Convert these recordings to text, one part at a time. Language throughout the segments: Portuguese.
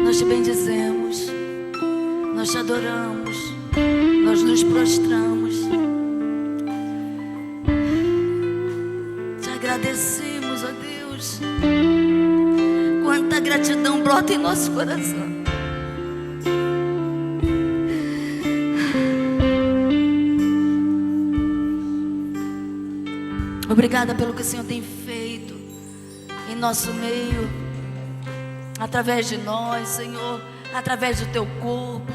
Nós te bendizemos, nós te adoramos, nós nos prostramos, te agradecemos, ó Deus. Quanta gratidão brota em nosso coração. Obrigada pelo que o Senhor tem feito em nosso meio, através de nós, Senhor, através do teu corpo,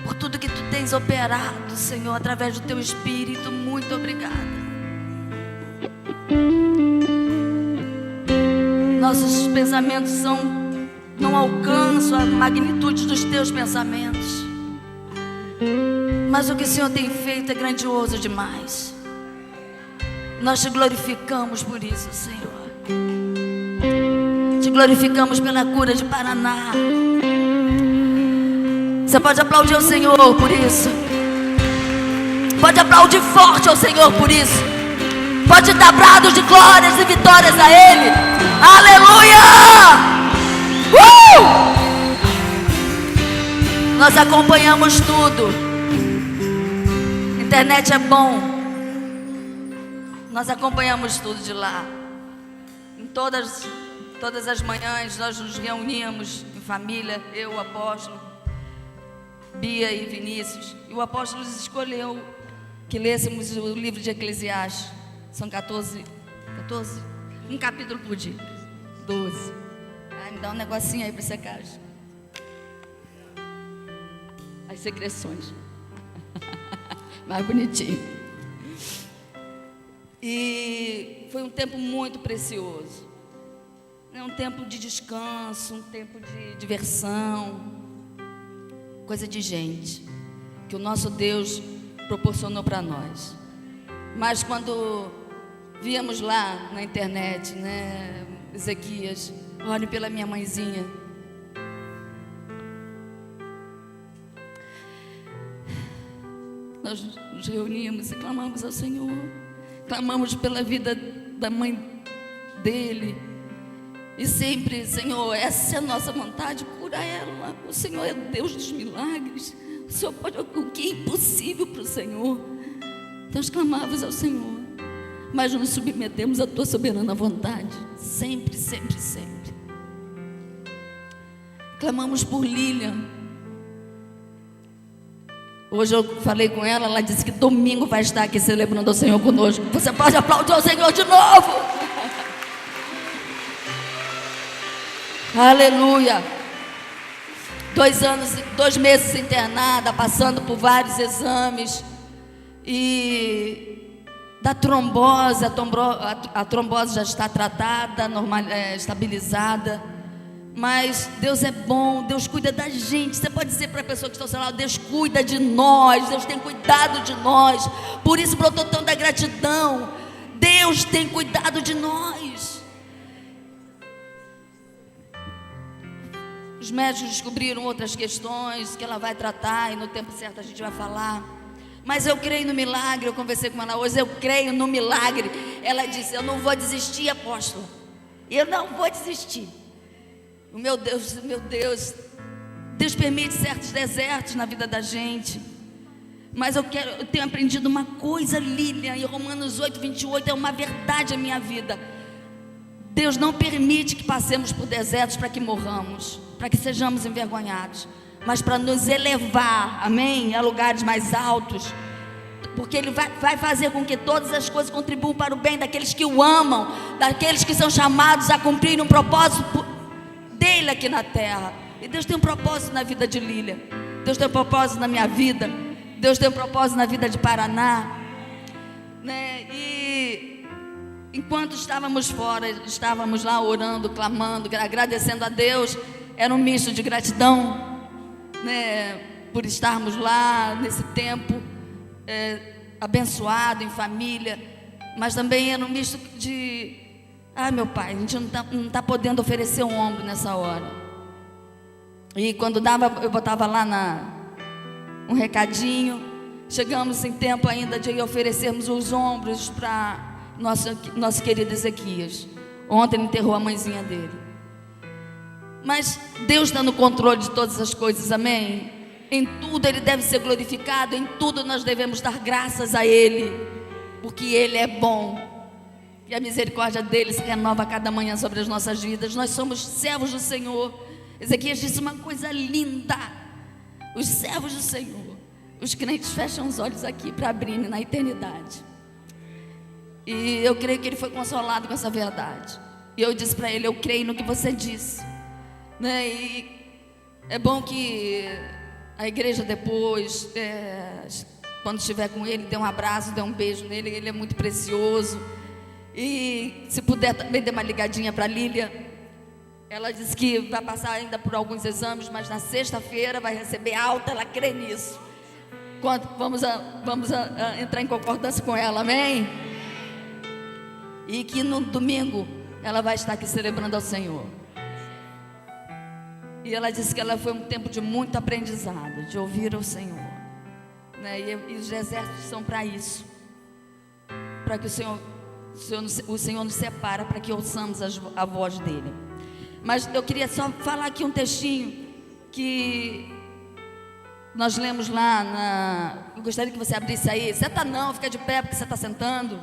por tudo que tu tens operado, Senhor, através do teu Espírito. Muito obrigada. Nossos pensamentos não alcançam a magnitude dos teus pensamentos, mas o que o Senhor tem feito é grandioso demais. Nós te glorificamos por isso, Senhor. Te glorificamos pela cura de Paraná. Você pode aplaudir o Senhor por isso. Pode aplaudir forte ao Senhor por isso. Pode dar brados de glórias e vitórias a Ele. Aleluia! Nós acompanhamos tudo. Internet é bom. Nós acompanhamos tudo de lá. Em todas as manhãs nós nos reuníamos em família, eu, o apóstolo, Bia e Vinícius. E o apóstolo nos escolheu que lêssemos o livro de Eclesiastes. São 14, um capítulo por dia. 12. Me dá um negocinho aí para secar as secreções. Mais bonitinho. E foi um tempo muito precioso. É um tempo de descanso, um tempo de diversão, coisa de gente, que o nosso Deus proporcionou para nós. Mas quando víamos lá na internet, né, Ezequias, olhe pela minha mãezinha. Nós nos reuníamos e clamamos ao Senhor. Clamamos pela vida da mãe dele. E sempre, Senhor, essa é a nossa vontade, cura ela. O Senhor é Deus dos milagres. O Senhor pode o que é impossível para o Senhor. Nós clamávamos ao Senhor, mas nos submetemos à tua soberana vontade. Sempre, sempre, sempre. Clamamos por Lilian. Hoje eu falei com ela, ela disse que domingo vai estar aqui celebrando ao Senhor conosco. Você pode aplaudir ao Senhor de novo. Aleluia. 2 meses internada, passando por vários exames. E da trombose, a trombose já está tratada, estabilizada. Mas Deus é bom, Deus cuida da gente. Você pode dizer para a pessoa que está ao seu lado: Deus cuida de nós, Deus tem cuidado de nós. Por isso brotou tanta gratidão. Deus tem cuidado de nós. Os médicos descobriram outras questões que ela vai tratar, e no tempo certo a gente vai falar. Mas eu creio no milagre. Eu conversei com ela hoje, eu creio no milagre. Ela disse: eu não vou desistir, apóstolo. Eu não vou desistir. Meu Deus, Deus permite certos desertos na vida da gente. Mas eu tenho aprendido uma coisa, Lilian, e Romanos 8:28 é uma verdade na minha vida. Deus não permite que passemos por desertos para que morramos, para que sejamos envergonhados, mas para nos elevar, amém, a lugares mais altos. Porque Ele vai fazer com que todas as coisas contribuam para o bem daqueles que o amam, daqueles que são chamados a cumprir um propósito dele aqui na terra. E Deus tem um propósito na vida de Lilian. Deus tem um propósito na minha vida. Deus tem um propósito na vida de Paraná, né? E enquanto estávamos fora, estávamos lá orando, clamando, agradecendo a Deus. Era um misto de gratidão, né, por estarmos lá nesse tempo abençoado em família. Mas também era um misto de: meu pai, a gente não está podendo oferecer um ombro nessa hora. E quando dava, eu botava lá um recadinho. Chegamos em tempo ainda de oferecermos os ombros para nosso querido Ezequias. Ontem ele enterrou a mãezinha dele. Mas Deus está no controle de todas as coisas, amém? Em tudo Ele deve ser glorificado, em tudo nós devemos dar graças a Ele, porque Ele é bom, e a misericórdia dele se renova a cada manhã sobre as nossas vidas. Nós somos servos do Senhor. Ezequias disse uma coisa linda: os servos do Senhor, os crentes fecham os olhos aqui para abrirem na eternidade. E eu creio que ele foi consolado com essa verdade. E eu disse para ele: eu creio no que você disse, né? E é bom que a igreja depois, quando estiver com ele, dê um abraço, dê um beijo nele. Ele é muito precioso. E se puder também dê uma ligadinha para a Lília. Ela disse que vai passar ainda por alguns exames, mas na sexta-feira vai receber alta. Ela crê nisso. Vamos entrar em concordância com ela, amém? E que no domingo ela vai estar aqui celebrando ao Senhor. E ela disse que ela foi um tempo de muito aprendizado, de ouvir ao Senhor, né? E os exércitos são para isso, para que o Senhor nos separa, para que ouçamos a voz dele. Mas eu queria só falar aqui um textinho que nós lemos lá eu gostaria que você abrisse aí. Senta não, fica de pé porque você está sentando.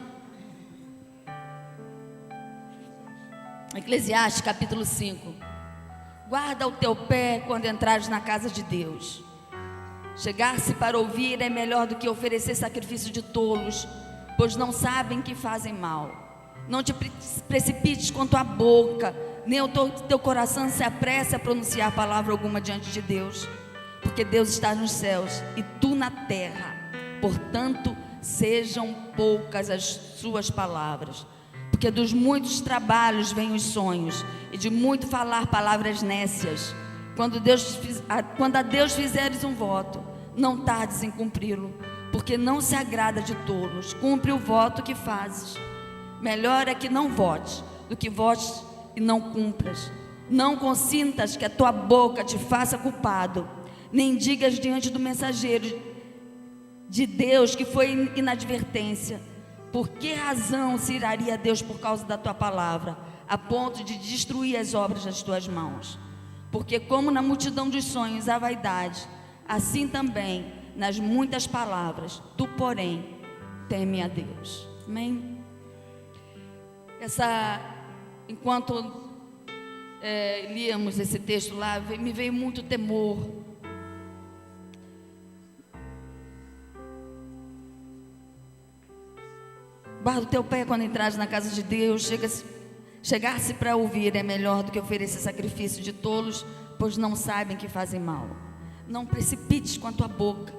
Eclesiastes capítulo 5. Guarda o teu pé quando entrares na casa de Deus. Chegar-se para ouvir é melhor do que oferecer sacrifício de tolos, pois não sabem que fazem mal. Não te precipites com tua boca, nem o teu coração se apresse a pronunciar palavra alguma diante de Deus, porque Deus está nos céus e tu na terra. Portanto, sejam poucas as suas palavras, porque dos muitos trabalhos vêm os sonhos, e de muito falar palavras nécias. Quando a Deus fizeres um voto, não tardes em cumpri-lo, porque não se agrada de tolos. Cumpre o voto que fazes. Melhor é que não votes, do que votes e não cumpras. Não consintas que a tua boca te faça culpado, nem digas diante do mensageiro de Deus que foi inadvertência. Por que razão se iraria Deus por causa da tua palavra, a ponto de destruir as obras das tuas mãos? Porque como na multidão dos sonhos há vaidade, assim também nas muitas palavras, tu porém teme a Deus. Amém? Enquanto líamos esse texto lá, me veio muito temor. Guarda o teu pé quando entrares na casa de Deus. Chegar-se para ouvir é melhor do que oferecer sacrifício de tolos, pois não sabem que fazem mal. Não precipites com a tua boca,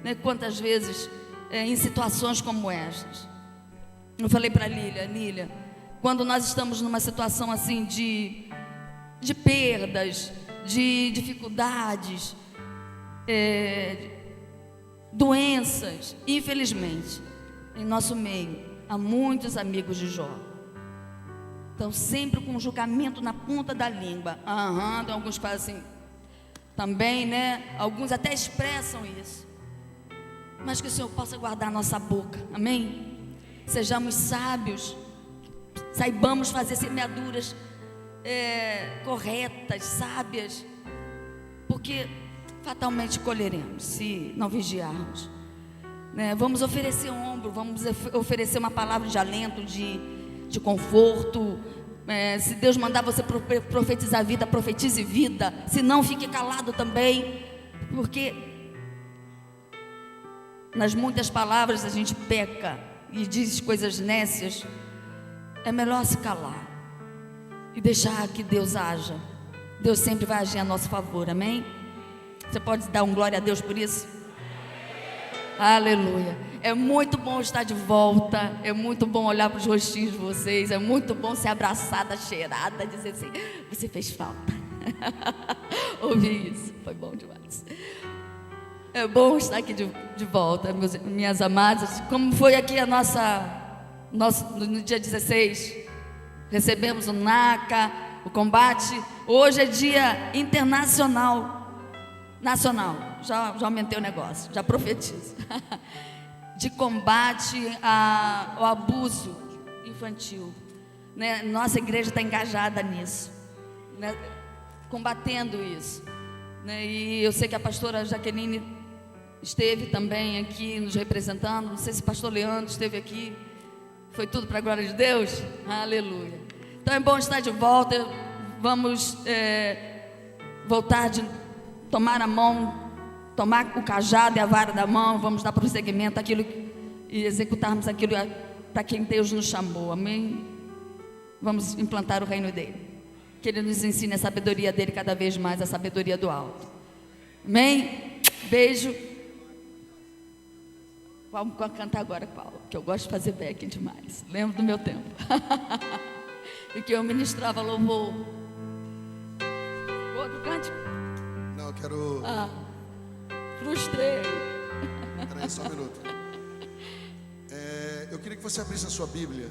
né? Quantas vezes em situações como estas, eu falei para Lília, quando nós estamos numa situação assim de perdas, de dificuldades, doenças, infelizmente, em nosso meio há muitos amigos de Jó. Estão sempre com um julgamento na ponta da língua. Então alguns fazem assim também, né? Alguns até expressam isso. Mas que o Senhor possa guardar a nossa boca, amém? Sejamos sábios, saibamos fazer semeaduras corretas, sábias, porque fatalmente colheremos se não vigiarmos, né? Vamos oferecer ombro, vamos oferecer uma palavra de alento, de conforto. Se Deus mandar você profetizar vida, profetize vida. Se não, fique calado também, porque nas muitas palavras a gente peca e diz coisas nécias. É melhor se calar e deixar que Deus haja. Deus sempre vai agir a nosso favor, amém? Você pode dar um glória a Deus por isso? Aleluia. É muito bom estar de volta. É muito bom olhar para os rostinhos de vocês. É muito bom ser abraçada, cheirada, dizer assim: você fez falta. Ouvi isso, foi bom demais. É bom estar aqui de volta, minhas amadas. Como foi aqui no dia 16, recebemos o NACA, o combate. Hoje é dia internacional. Nacional, já aumentei o negócio, já profetizo. De combate ao abuso infantil. né? Nossa igreja está engajada nisso, né? Combatendo isso, né? E eu sei que a pastora Jaqueline esteve também aqui nos representando. Não sei se o pastor Leandro esteve aqui. Foi tudo para a glória de Deus? Aleluia. Então é bom estar de volta. Vamos voltar de tomar a mão, tomar o cajado e a vara da mão. Vamos dar prosseguimento àquilo e executarmos aquilo para quem Deus nos chamou. Amém? Vamos implantar o reino dele. Que ele nos ensine a sabedoria dele cada vez mais, a sabedoria do alto. Amém? Beijo. Vamos cantar agora, Paulo, que eu gosto de fazer backing demais. Lembro do meu tempo. E que eu ministrava louvor. Outro cântico? Não, eu quero... Frustrei. Peraí, só um minuto. Eu queria que você abrisse a sua Bíblia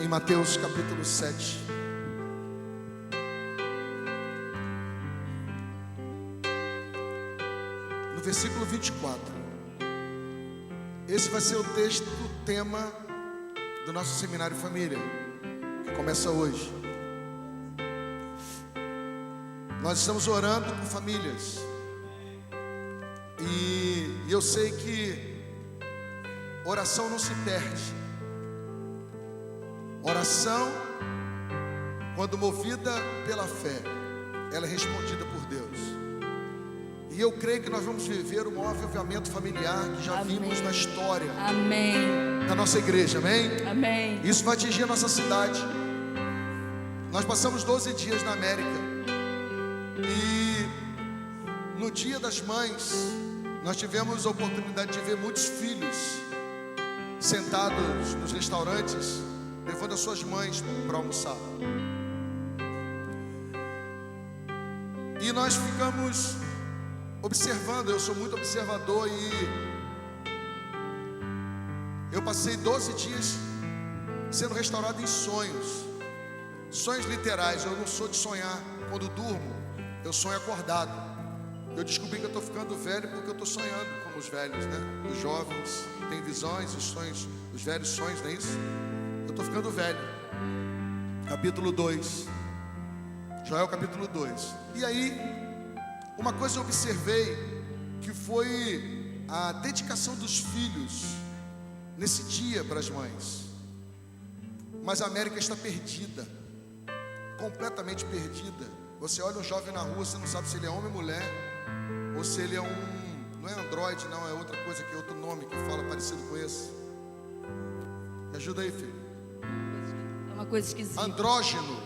em Mateus capítulo 7. No versículo 24. Esse vai ser o texto, o tema do nosso seminário família, que começa hoje. Nós estamos orando por famílias. E eu sei que oração não se perde. Oração, quando movida pela fé, ela é respondida por Deus. E eu creio que nós vamos viver o maior avivamento familiar que já vimos na história. Amém. Da nossa igreja, amém? Amém. Isso vai atingir a nossa cidade. Nós passamos 12 dias na América. E no Dia das Mães, nós tivemos a oportunidade de ver muitos filhos sentados nos restaurantes, levando as suas mães para almoçar. E nós ficamos observando. Eu sou muito observador e eu passei 12 dias sendo restaurado em sonhos. Sonhos literais. Eu não sou de sonhar quando durmo, eu sonho acordado. Eu descobri que eu estou ficando velho porque eu estou sonhando como os velhos, né? Os jovens têm visões, os sonhos, os velhos sonhos, não é isso? Eu estou ficando velho. Capítulo 2. Joel capítulo 2. E aí, uma coisa eu observei, que foi a dedicação dos filhos nesse dia para as mães. Mas a América está perdida, completamente perdida. Você olha um jovem na rua, você não sabe se ele é homem ou mulher, ou se ele é não é androide, não, é outra coisa, que é outro nome que fala parecido com esse. Me ajuda aí, filho. É uma coisa esquisita. Andrógeno.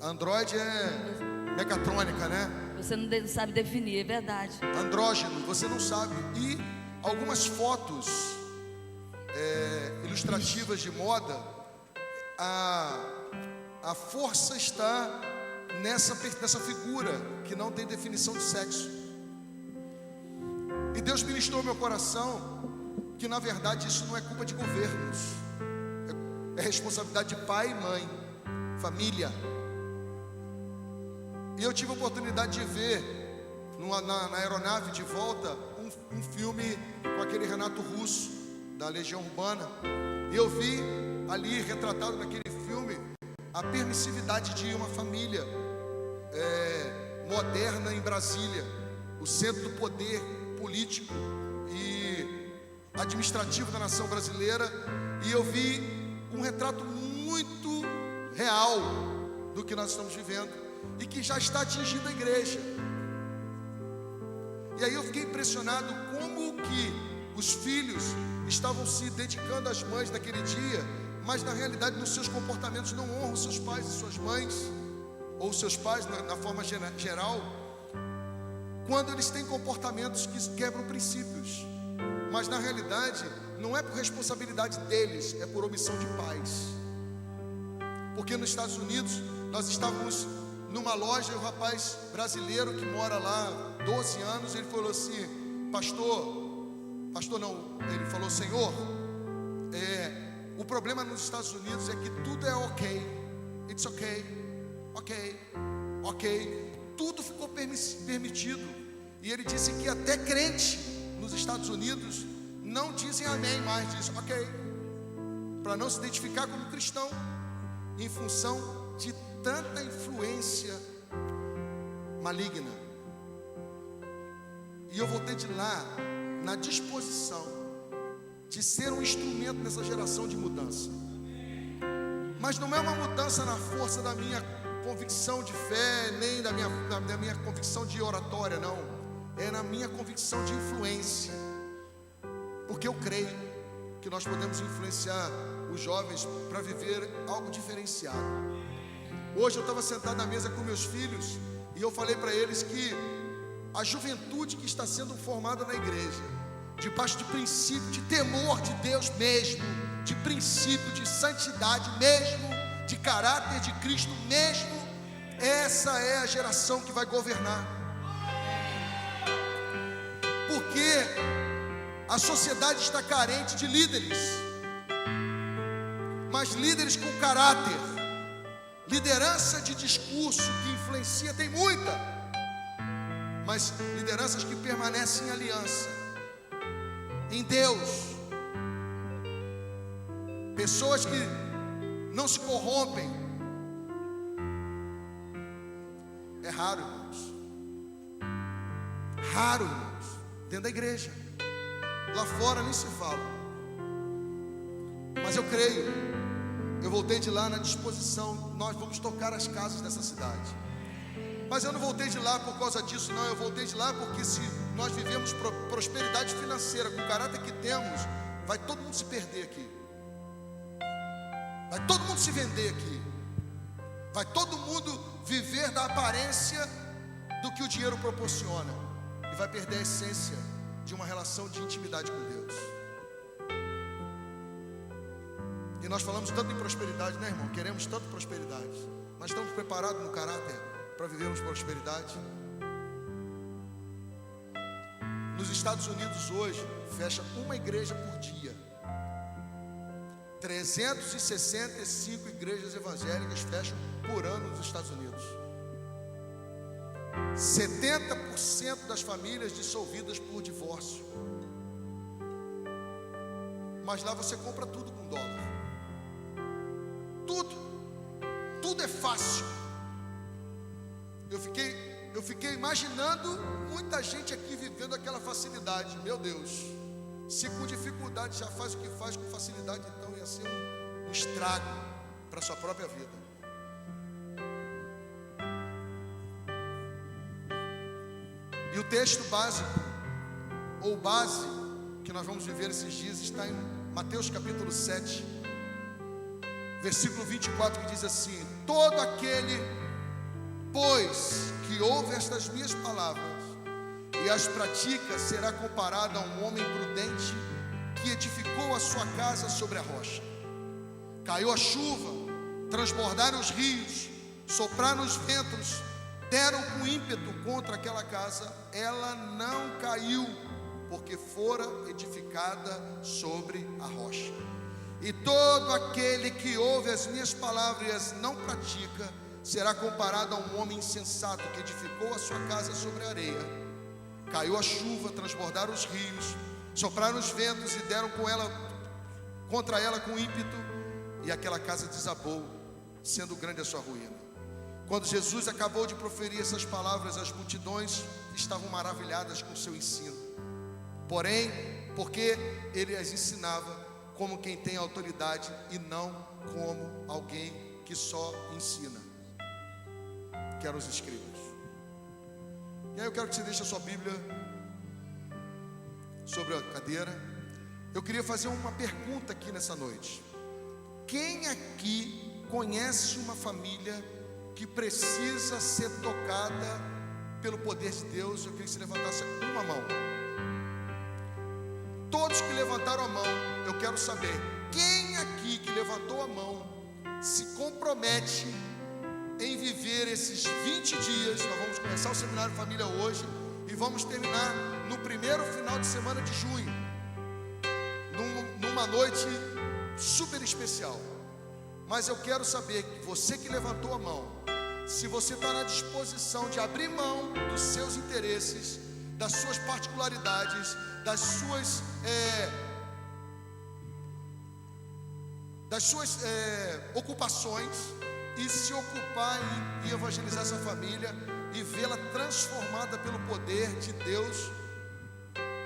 Androide é mecatrônica, né? Você não sabe definir, é verdade. Andrógeno, você não sabe. E algumas fotos ilustrativas de moda, a força está nessa figura que não tem definição de sexo. E Deus ministrou meu coração que na verdade isso não é culpa de governos, é responsabilidade de pai e mãe, família. E eu tive a oportunidade de ver na aeronave de volta um filme com aquele Renato Russo da Legião Urbana. E eu vi ali retratado naquele filme a permissividade de uma família moderna em Brasília, o centro do poder político e administrativo da nação brasileira. E eu vi um retrato muito real do que nós estamos vivendo e que já está atingindo a igreja. E aí eu fiquei impressionado como que os filhos estavam se dedicando às mães naquele dia, mas na realidade nos seus comportamentos não honram seus pais e suas mães, ou seus pais na forma geral, quando eles têm comportamentos que quebram princípios. Mas na realidade não é por responsabilidade deles, é por omissão de pais. Porque nos Estados Unidos nós estávamos numa loja e o rapaz brasileiro que mora lá 12 anos, ele falou assim: pastor não, ele falou: Senhor, o problema nos Estados Unidos é que tudo é ok, it's ok, tudo ficou permitido. E ele disse que até crente nos Estados Unidos não dizem amém mais, diz ok. para não se identificar como cristão, em função de tanta influência maligna. E eu voltei de lá na disposição de ser um instrumento nessa geração de mudança. Mas não é uma mudança na força da minha convicção de fé, nem da minha convicção de oratória, não. É na minha convicção de influência. Porque eu creio que nós podemos influenciar os jovens para viver algo diferenciado. Hoje eu estava sentado na mesa com meus filhos e eu falei para eles que a juventude que está sendo formada na igreja, debaixo de princípio de temor de Deus mesmo, de princípio de santidade mesmo, de caráter de Cristo mesmo, essa é a geração que vai governar. Porque a sociedade está carente de líderes, mas líderes com caráter. Liderança de discurso que influencia tem muita, mas lideranças que permanecem em aliança, em Deus. Pessoas que não se corrompem. É raro, irmãos. Raro, irmãos. Dentro da igreja. Lá fora nem se fala. Mas eu creio. Eu voltei de lá na disposição. Nós vamos tocar as casas dessa cidade. Mas eu não voltei de lá por causa disso, não. Eu voltei de lá porque se nós vivemos prosperidade financeira com o caráter que temos, vai todo mundo se perder aqui. Vai todo mundo se vender aqui. Vai todo mundo viver da aparência do que o dinheiro proporciona. E vai perder a essência de uma relação de intimidade com Deus. E nós falamos tanto em prosperidade, né, irmão? Queremos tanto prosperidade. Mas estamos preparados no caráter para vivermos prosperidade? Nos Estados Unidos hoje, fecha uma igreja por dia. 365 igrejas evangélicas fecham por ano nos Estados Unidos. 70% das famílias dissolvidas por divórcio. Mas lá você compra tudo com dólar. Tudo é fácil. Eu fiquei imaginando muita gente aqui vivendo aquela facilidade. Meu Deus, se com dificuldade já faz o que faz com facilidade, então ia ser um estrago para a sua própria vida. E o texto básico, ou base, que nós vamos viver esses dias, está em Mateus capítulo 7, versículo 24, que diz assim: todo aquele, pois, que ouve estas minhas palavras e as pratica, será comparado a um homem prudente que edificou a sua casa sobre a rocha. Caiu a chuva, transbordaram os rios, sopraram os ventos, deram com ímpeto contra aquela casa, ela não caiu, porque fora edificada sobre a rocha. E todo aquele que ouve as minhas palavras e as não pratica, será comparado a um homem insensato que edificou a sua casa sobre a areia. Caiu a chuva, transbordaram os rios, sopraram os ventos e deram contra ela com ímpeto, e aquela casa desabou, sendo grande a sua ruína. Quando Jesus acabou de proferir essas palavras, as multidões estavam maravilhadas com o seu ensino. Porém, porque ele as ensinava como quem tem autoridade e não como alguém que só ensina, que eram os escribas. E aí eu quero que você deixe a sua Bíblia sobre a cadeira. Eu queria fazer uma pergunta aqui nessa noite. Quem aqui conhece uma família que precisa ser tocada pelo poder de Deus? Eu queria que você levantasse uma mão. Todos que levantaram a mão, eu quero saber, quem aqui que levantou a mão se compromete em viver esses 20 dias? Nós vamos começar o Seminário Família hoje e vamos terminar no primeiro final de semana de junho, numa noite super especial. Mas eu quero saber, você que levantou a mão, se você está na disposição de abrir mão dos seus interesses, das suas particularidades, das suas das suas ocupações e se ocupar e evangelizar essa família e vê-la transformada pelo poder de Deus,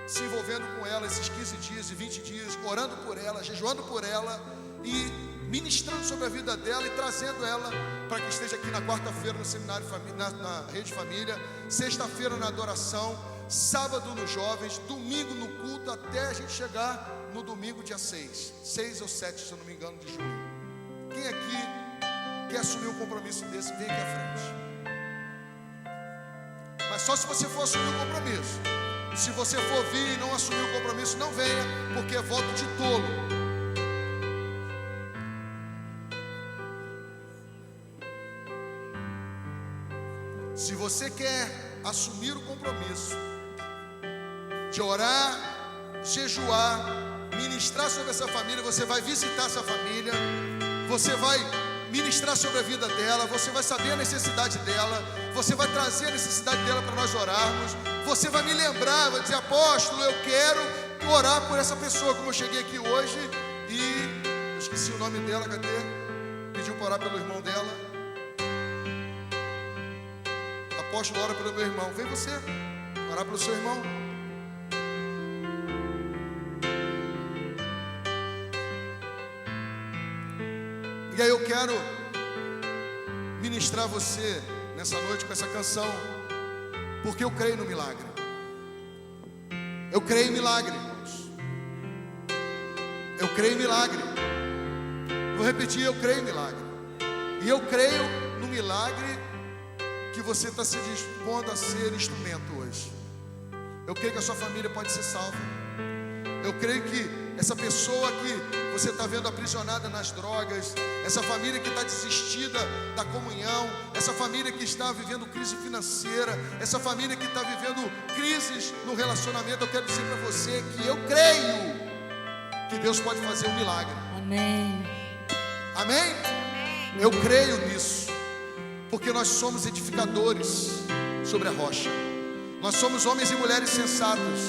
se envolvendo com ela esses 15 dias e 20 dias, orando por ela, jejuando por ela e ministrando sobre a vida dela e trazendo ela para que esteja aqui na quarta-feira no seminário na Rede Família, sexta-feira na adoração, sábado nos jovens, domingo no culto, até a gente chegar no domingo dia 6 ou 7, se eu não me engano, de julho. Quem aqui quer assumir um compromisso desse, vem aqui à frente. Mas só se você for assumir o compromisso. Se você for vir e não assumir o compromisso, não venha, porque é voto de tolo. Se você quer assumir o compromisso de orar, jejuar, ministrar sobre essa família, você vai visitar essa família, você vai ministrar sobre a vida dela, você vai saber a necessidade dela, você vai trazer a necessidade dela para nós orarmos, você vai me lembrar, vai dizer: apóstolo, eu quero orar por essa pessoa, como eu cheguei aqui hoje e eu esqueci o nome dela, cadê? Pediu para orar pelo irmão dela. Apóstolo, ora pelo meu irmão. Vem você orar pelo seu irmão. E aí eu quero ministrar você nessa noite com essa canção, porque eu creio no milagre. Eu creio em milagre, irmãos. Eu creio em milagre. Vou repetir, eu creio em milagre. E eu creio no milagre que você está se dispondo a ser instrumento hoje. Eu creio que a sua família pode ser salva. Eu creio que essa pessoa que você está vendo aprisionada nas drogas, essa família que está desistida da comunhão, essa família que está vivendo crise financeira, essa família que está vivendo crises no relacionamento, eu quero dizer para você que eu creio que Deus pode fazer um milagre. Amém. Amém? Eu creio nisso, porque nós somos edificadores sobre a rocha. Nós somos homens e mulheres sensatos,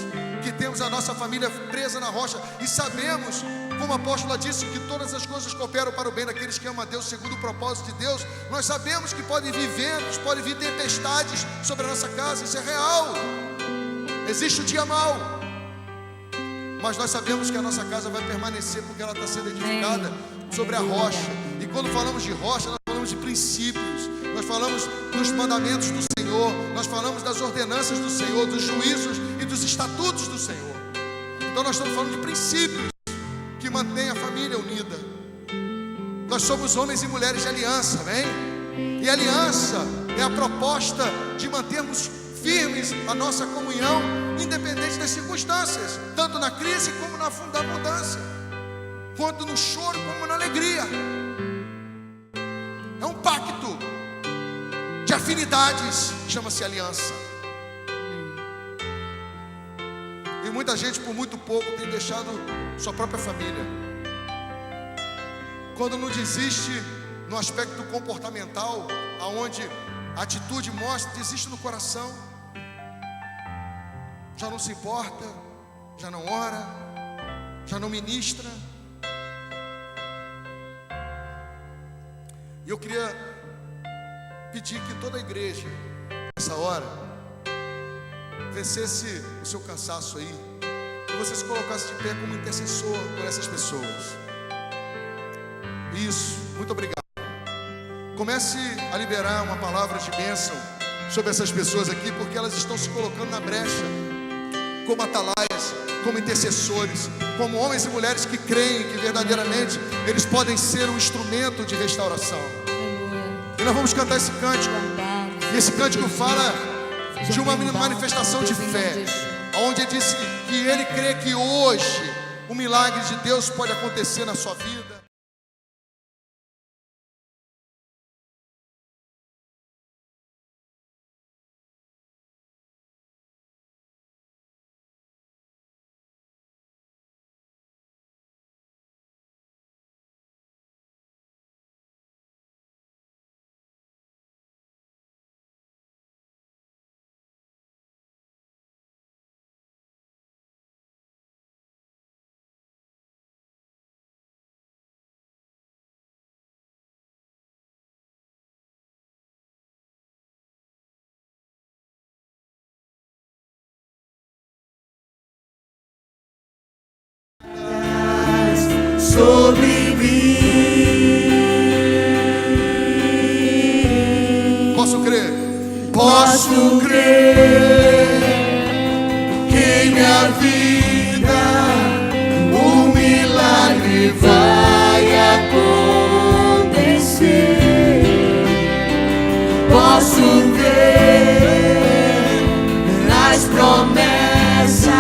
que temos a nossa família presa na rocha e sabemos, como a apóstola disse, que todas as coisas cooperam para o bem daqueles que amam a Deus segundo o propósito de Deus. Nós sabemos que podem vir ventos, podem vir tempestades sobre a nossa casa, isso é real. Existe o dia mau, mas nós sabemos que a nossa casa vai permanecer porque ela está sendo edificada sobre a rocha. E quando falamos de rocha, nós falamos de princípios, nós falamos dos mandamentos do Senhor, nós falamos das ordenanças do Senhor, dos juízos e dos estatutos do Senhor. Então nós estamos falando de princípios que mantêm a família unida. Nós somos homens e mulheres de aliança, amém? E aliança é a proposta de mantermos firmes a nossa comunhão, independente das circunstâncias, tanto na crise como na abundância, quanto no choro como na alegria. É um pacto de afinidades, chama-se aliança. E muita gente por muito pouco tem deixado sua própria família. Quando não desiste no aspecto comportamental, aonde a atitude mostra, desiste no coração. Já não se importa, já não ora, já não ministra. E eu queria pedir que toda a igreja, nessa hora, vencesse o seu cansaço aí, e você se colocasse de pé como intercessor por essas pessoas. Isso, muito obrigado. Comece a liberar uma palavra de bênção sobre essas pessoas aqui, porque elas estão se colocando na brecha, como atalaias, como intercessores, como homens e mulheres que creem que verdadeiramente eles podem ser um instrumento de restauração. E nós vamos cantar esse cântico. E esse cântico fala de uma manifestação de fé, onde ele disse que ele crê que hoje o milagre de Deus pode acontecer na sua vida. Posso crer. Posso crer que em minha vida um milagre vai acontecer. Posso crer nas promessas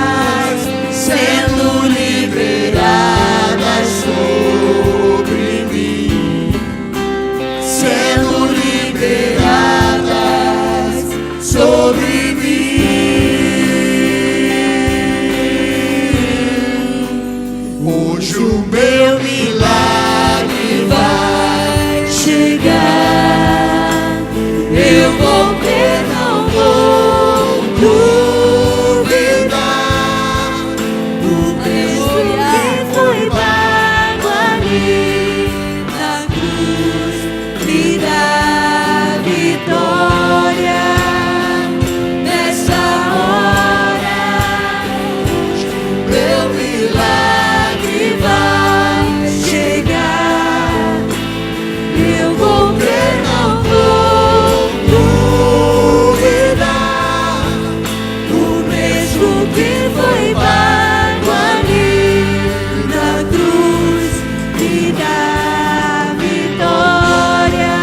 sendo liberadas sobre mim, sendo liberadas sobre mim. Hoje o meu milagre vai chegar. Eu vou crer, não vou duvidar. O preço que foi pago ali na cruz me dá vitória. Nessa hora, meu milagre vai chegar. Eu vou crer, não vou duvidar. O preço que foi pago ali na cruz me dá vitória.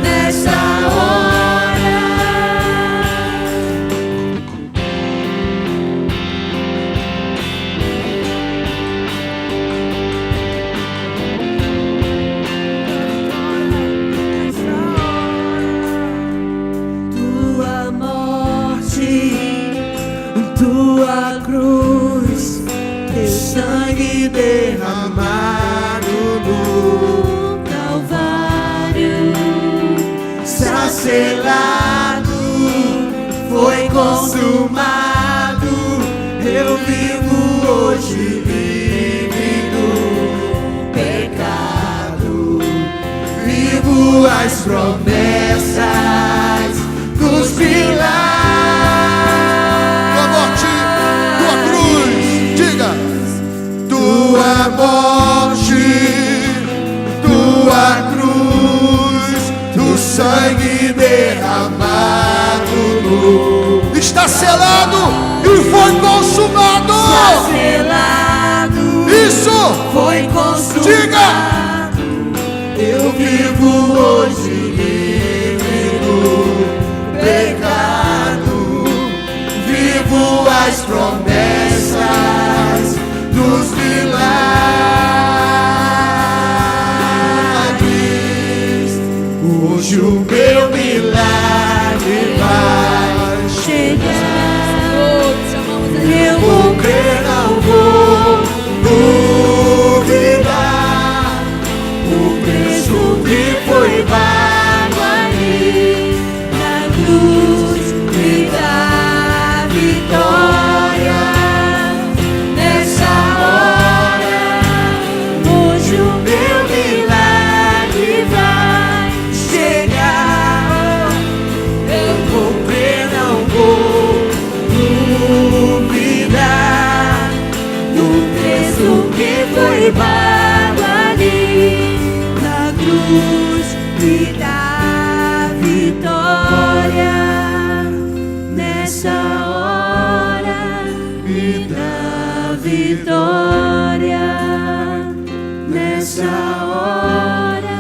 Nessa hora, tua morte, tua cruz, teu sangue derramado no Calvário, está selado, foi consumado. Eu vivo hoje livre do pecado, vivo as promessas dos milagres. Tua morte, tua cruz, diga. Tua morte, tua cruz, do sangue derramado no... Está selado e foi consumado. Está selado, isso, foi consumado. Diga. Eu vivo hoje livre do pecado, vivo as promessas dos milagres. Hoje o meu milagre vai chegar. Eu vou crer, não vou duvidar. O preço que foi pago ali na cruz me dá vitória. Nessa hora, hoje o meu milagre vai chegar. Eu vou crer, não vou duvidar. No preço que foi pago ali na cruz me dá vitória. Nessa hora me dá vitória. Nessa hora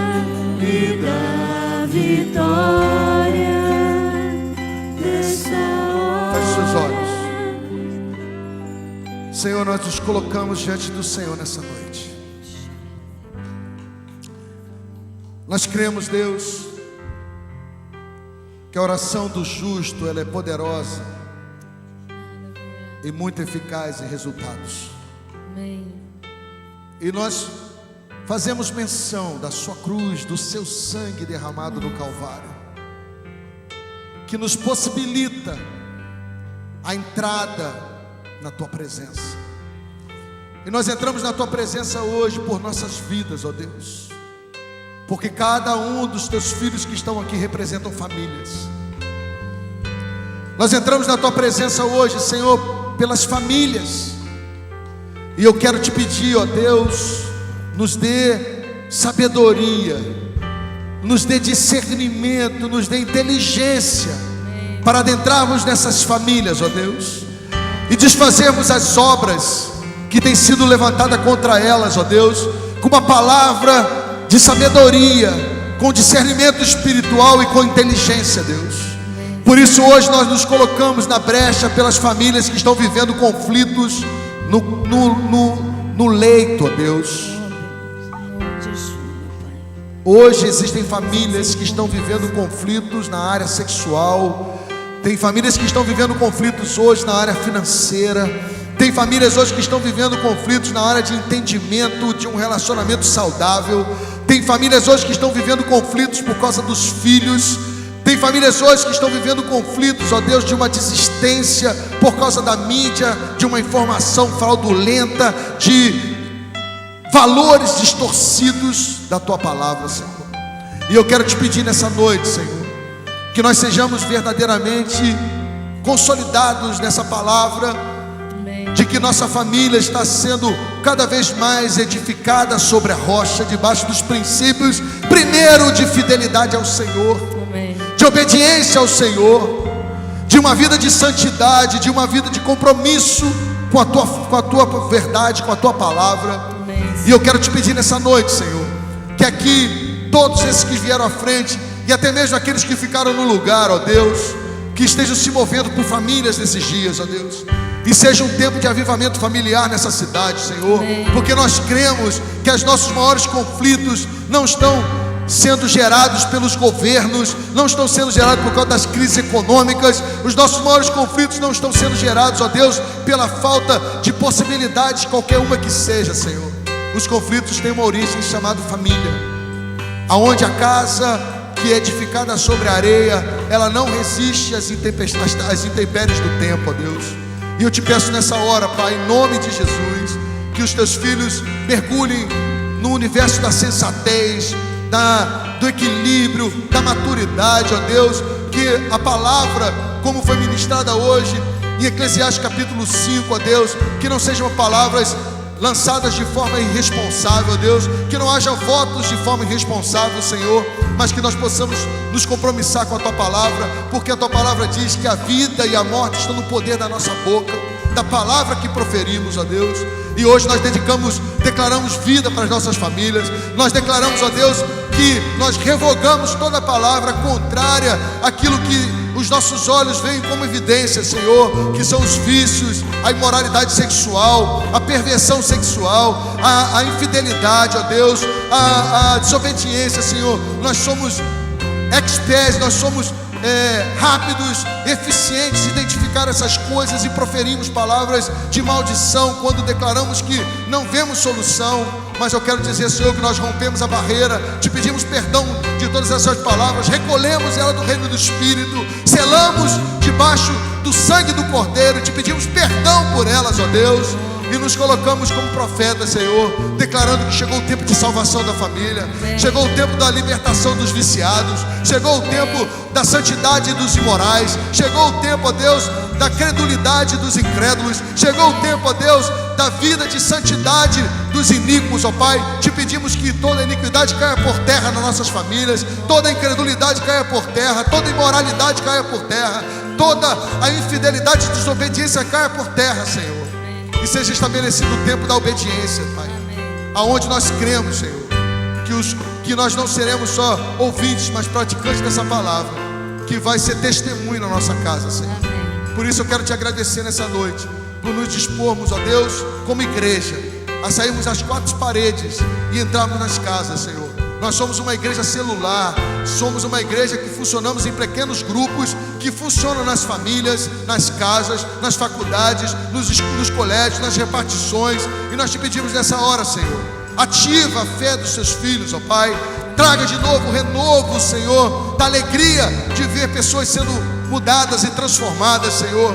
me dá vitória. Nessa hora. Feche seus olhos. Senhor, nós nos colocamos diante do Senhor nessa noite. Nós cremos, Deus, que a oração do justo ela é poderosa e muito eficaz em resultados. Amém. E nós fazemos menção da sua cruz, do seu sangue derramado no Calvário, que nos possibilita a entrada na tua presença. E nós entramos na tua presença hoje por nossas vidas, ó Deus, porque cada um dos teus filhos que estão aqui representam famílias. Nós entramos na tua presença hoje, Senhor, pelas famílias. E eu quero te pedir, ó Deus, nos dê sabedoria, nos dê discernimento, nos dê inteligência para adentrarmos nessas famílias, ó Deus, e desfazermos as obras que têm sido levantadas contra elas, ó Deus, com uma palavra de sabedoria, com discernimento espiritual e com inteligência, Deus. Por isso hoje nós nos colocamos na brecha pelas famílias que estão vivendo conflitos no leito, ó Deus. Hoje existem famílias que estão vivendo conflitos na área sexual. Tem famílias que estão vivendo conflitos hoje na área financeira. Tem famílias hoje que estão vivendo conflitos na área de entendimento, de um relacionamento saudável. Tem famílias hoje que estão vivendo conflitos por causa dos filhos. Tem famílias hoje que estão vivendo conflitos, ó Deus, de uma desistência por causa da mídia, de uma informação fraudulenta, de valores distorcidos da Tua palavra, Senhor. E eu quero te pedir nessa noite, Senhor, que nós sejamos verdadeiramente consolidados nessa palavra, de que nossa família está sendo cada vez mais edificada sobre a rocha, debaixo dos princípios, primeiro de fidelidade ao Senhor, de obediência ao Senhor, de uma vida de santidade, de uma vida de compromisso com a tua verdade, com a Tua palavra. E eu quero te pedir nessa noite, Senhor, que aqui todos esses que vieram à frente, e até mesmo aqueles que ficaram no lugar, ó Deus, que estejam se movendo por famílias nesses dias, ó Deus, e seja um tempo de avivamento familiar nessa cidade, Senhor, porque nós cremos que os nossos maiores conflitos não estão sendo gerados pelos governos, não estão sendo gerados por causa das crises econômicas. Os nossos maiores conflitos não estão sendo gerados, ó Deus, pela falta de possibilidades, qualquer uma que seja, Senhor. Os conflitos têm uma origem chamada família, aonde a casa que é edificada sobre a areia, ela não resiste às intempéries do tempo, ó Deus. E eu te peço nessa hora, Pai, em nome de Jesus, que os Teus filhos mergulhem no universo da sensatez, do equilíbrio, da maturidade, ó Deus. Que a palavra, como foi ministrada hoje em Eclesiastes capítulo 5, ó Deus, que não sejam palavras lançadas de forma irresponsável, ó Deus, que não haja votos de forma irresponsável, Senhor, mas que nós possamos nos compromissar com a Tua palavra, porque a Tua palavra diz que a vida e a morte estão no poder da nossa boca, da palavra que proferimos, ó Deus. E hoje nós declaramos vida para as nossas famílias. Nós declaramos, ó Deus, que nós revogamos toda palavra contrária àquilo que os nossos olhos veem como evidência, Senhor, que são os vícios, a imoralidade sexual, a perversão sexual, a infidelidade, ó Deus, a desobediência, Senhor. Nós somos experts, nós somos rápidos, eficientes em identificar essas coisas e proferimos palavras de maldição quando declaramos que não vemos solução. Mas eu quero dizer, Senhor, que nós rompemos a barreira, te pedimos perdão de todas essas palavras, recolhemos ela do reino do Espírito, selamos debaixo do sangue do Cordeiro, te pedimos perdão por elas, ó Deus, e nos colocamos como profetas, Senhor, declarando que chegou o tempo de salvação da família, chegou o tempo da libertação dos viciados, chegou o tempo da santidade dos imorais, chegou o tempo, ó Deus, da credulidade dos incrédulos, chegou o tempo, ó Deus, da vida de santidade dos iníquos, ó Pai. Te pedimos que toda iniquidade caia por terra nas nossas famílias, toda incredulidade caia por terra, toda imoralidade caia por terra, toda a infidelidade e desobediência caia por terra, Senhor. E seja estabelecido o tempo da obediência, Pai, aonde nós cremos, Senhor, que nós não seremos só ouvintes, mas praticantes dessa palavra, que vai ser testemunho na nossa casa, Senhor. Por isso eu quero te agradecer nessa noite, por nos dispormos, ó Deus, como igreja, a sairmos das quatro paredes e entrarmos nas casas, Senhor. Nós somos uma igreja celular, somos uma igreja que funcionamos em pequenos grupos, que funcionam nas famílias, nas casas, nas faculdades, nos colégios, nas repartições. E nós te pedimos nessa hora, Senhor, ativa a fé dos seus filhos, ó Pai. Traga de novo o renovo, Senhor, da alegria de ver pessoas sendo mudadas e transformadas, Senhor.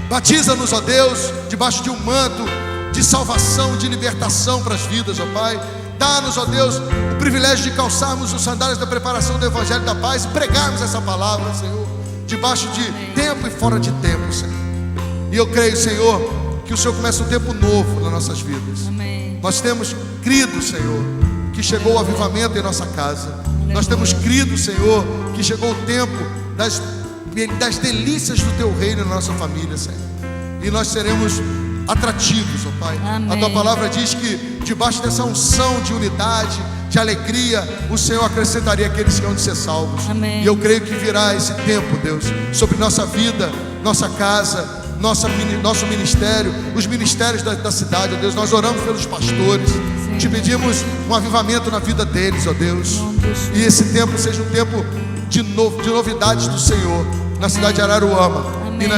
Batiza-nos, ó Deus, debaixo de um manto de salvação, de libertação para as vidas, ó Pai. Dá-nos, ó Deus, o privilégio de calçarmos os sandálios da preparação do Evangelho da Paz e pregarmos essa palavra, Senhor, debaixo de tempo e fora de tempo, Senhor. E eu creio, Senhor, que o Senhor começa um tempo novo nas nossas vidas. Amém. Nós temos crido, Senhor, que que chegou o avivamento em nossa casa. Nós temos crido, Senhor, que chegou o tempo das delícias do Teu reino na nossa família, Senhor. E nós seremos atrativos, ó Pai. Amém. A Tua palavra diz que debaixo dessa unção de unidade, de alegria, o Senhor acrescentaria aqueles que hão de ser salvos. Amém. E eu creio que virá esse tempo, Deus, sobre nossa vida, nossa casa, nosso ministério, os ministérios da cidade, ó Deus. Nós oramos pelos pastores, Sim. Te pedimos um avivamento na vida deles, ó Deus. E esse tempo seja um tempo de novidades do Senhor, na cidade de Araruama. Amém. E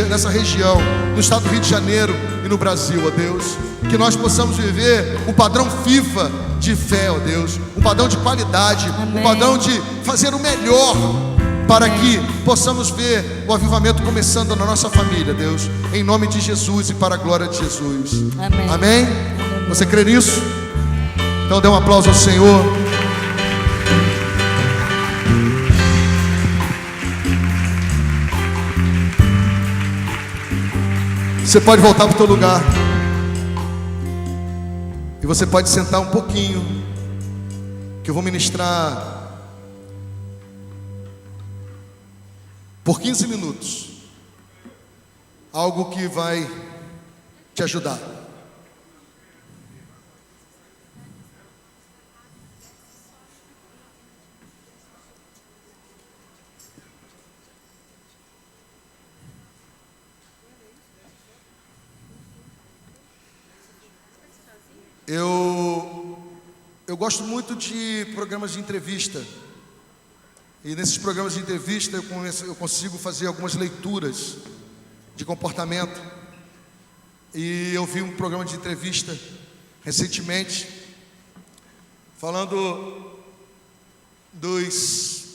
nessa região, no estado do Rio de Janeiro e no Brasil, ó Deus. Que nós possamos viver o padrão FIFA de fé, ó Deus. Um padrão de qualidade, Amém. um padrão de fazer o melhor, para que possamos ver o avivamento começando na nossa família, Deus, em nome de Jesus e para a glória de Jesus. Amém. Amém? Você crê nisso? Então dê um aplauso ao Senhor. Você pode voltar para o teu lugar e você pode sentar um pouquinho, que eu vou ministrar por 15 minutos, algo que vai te ajudar. Eu gosto muito de programas de entrevista. E nesses programas de entrevista eu consigo fazer algumas leituras de comportamento. E eu vi um programa de entrevista recentemente falando dos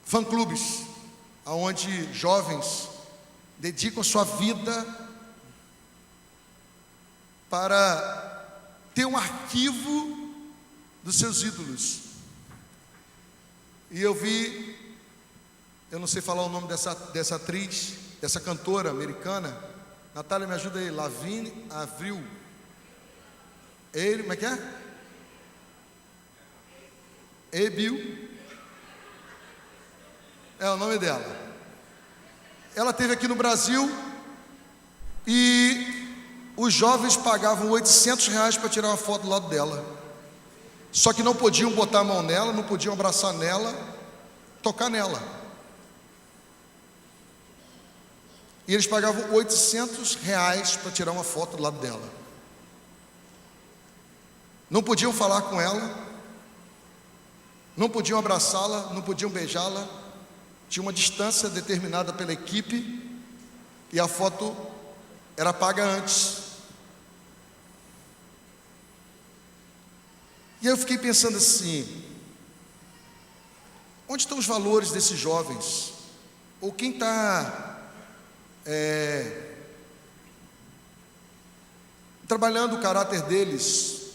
fã-clubes, onde jovens dedicam sua vida para ter um arquivo dos seus ídolos. E eu vi, eu não sei falar o nome dessa atriz, dessa cantora americana. Natália, me ajuda aí. Lavigne Avril. Como é que é? Bill. É o nome dela. Ela esteve aqui no Brasil e os jovens pagavam R$800 para tirar uma foto do lado dela. Só que não podiam botar a mão nela, não podiam abraçar nela, tocar nela. E eles pagavam R$800 para tirar uma foto do lado dela. Não podiam falar com ela, não podiam abraçá-la, não podiam beijá-la. Tinha uma distância determinada pela equipe e a foto era paga antes. E eu fiquei pensando assim: onde estão os valores desses jovens? Ou quem está trabalhando o caráter deles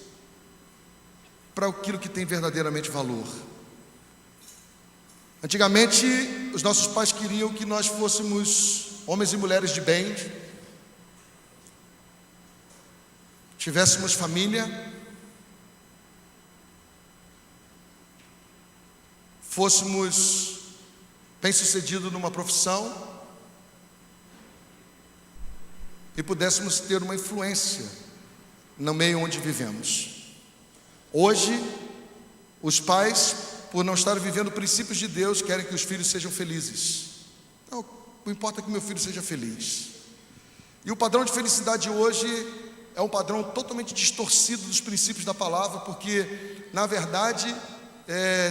para aquilo que tem verdadeiramente valor? Antigamente, os nossos pais queriam que nós fôssemos homens e mulheres de bem, tivéssemos família, fôssemos bem-sucedidos numa profissão e pudéssemos ter uma influência no meio onde vivemos. Hoje, os pais, por não estarem vivendo princípios de Deus, querem que os filhos sejam felizes. Não, o importa é que meu filho seja feliz. E o padrão de felicidade hoje é um padrão totalmente distorcido dos princípios da palavra, porque, na verdade,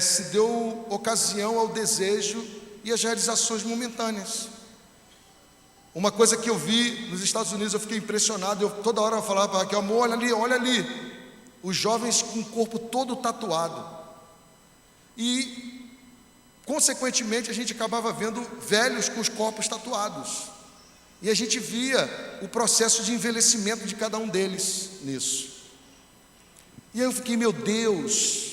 se deu ocasião ao desejo e às realizações momentâneas. Uma coisa que eu vi nos Estados Unidos, eu fiquei impressionado. Eu toda hora eu falava para Raquel: amor, olha ali, os jovens com o corpo todo tatuado. E, consequentemente, a gente acabava vendo velhos com os corpos tatuados. E a gente via o processo de envelhecimento de cada um deles nisso. E aí eu fiquei: meu Deus,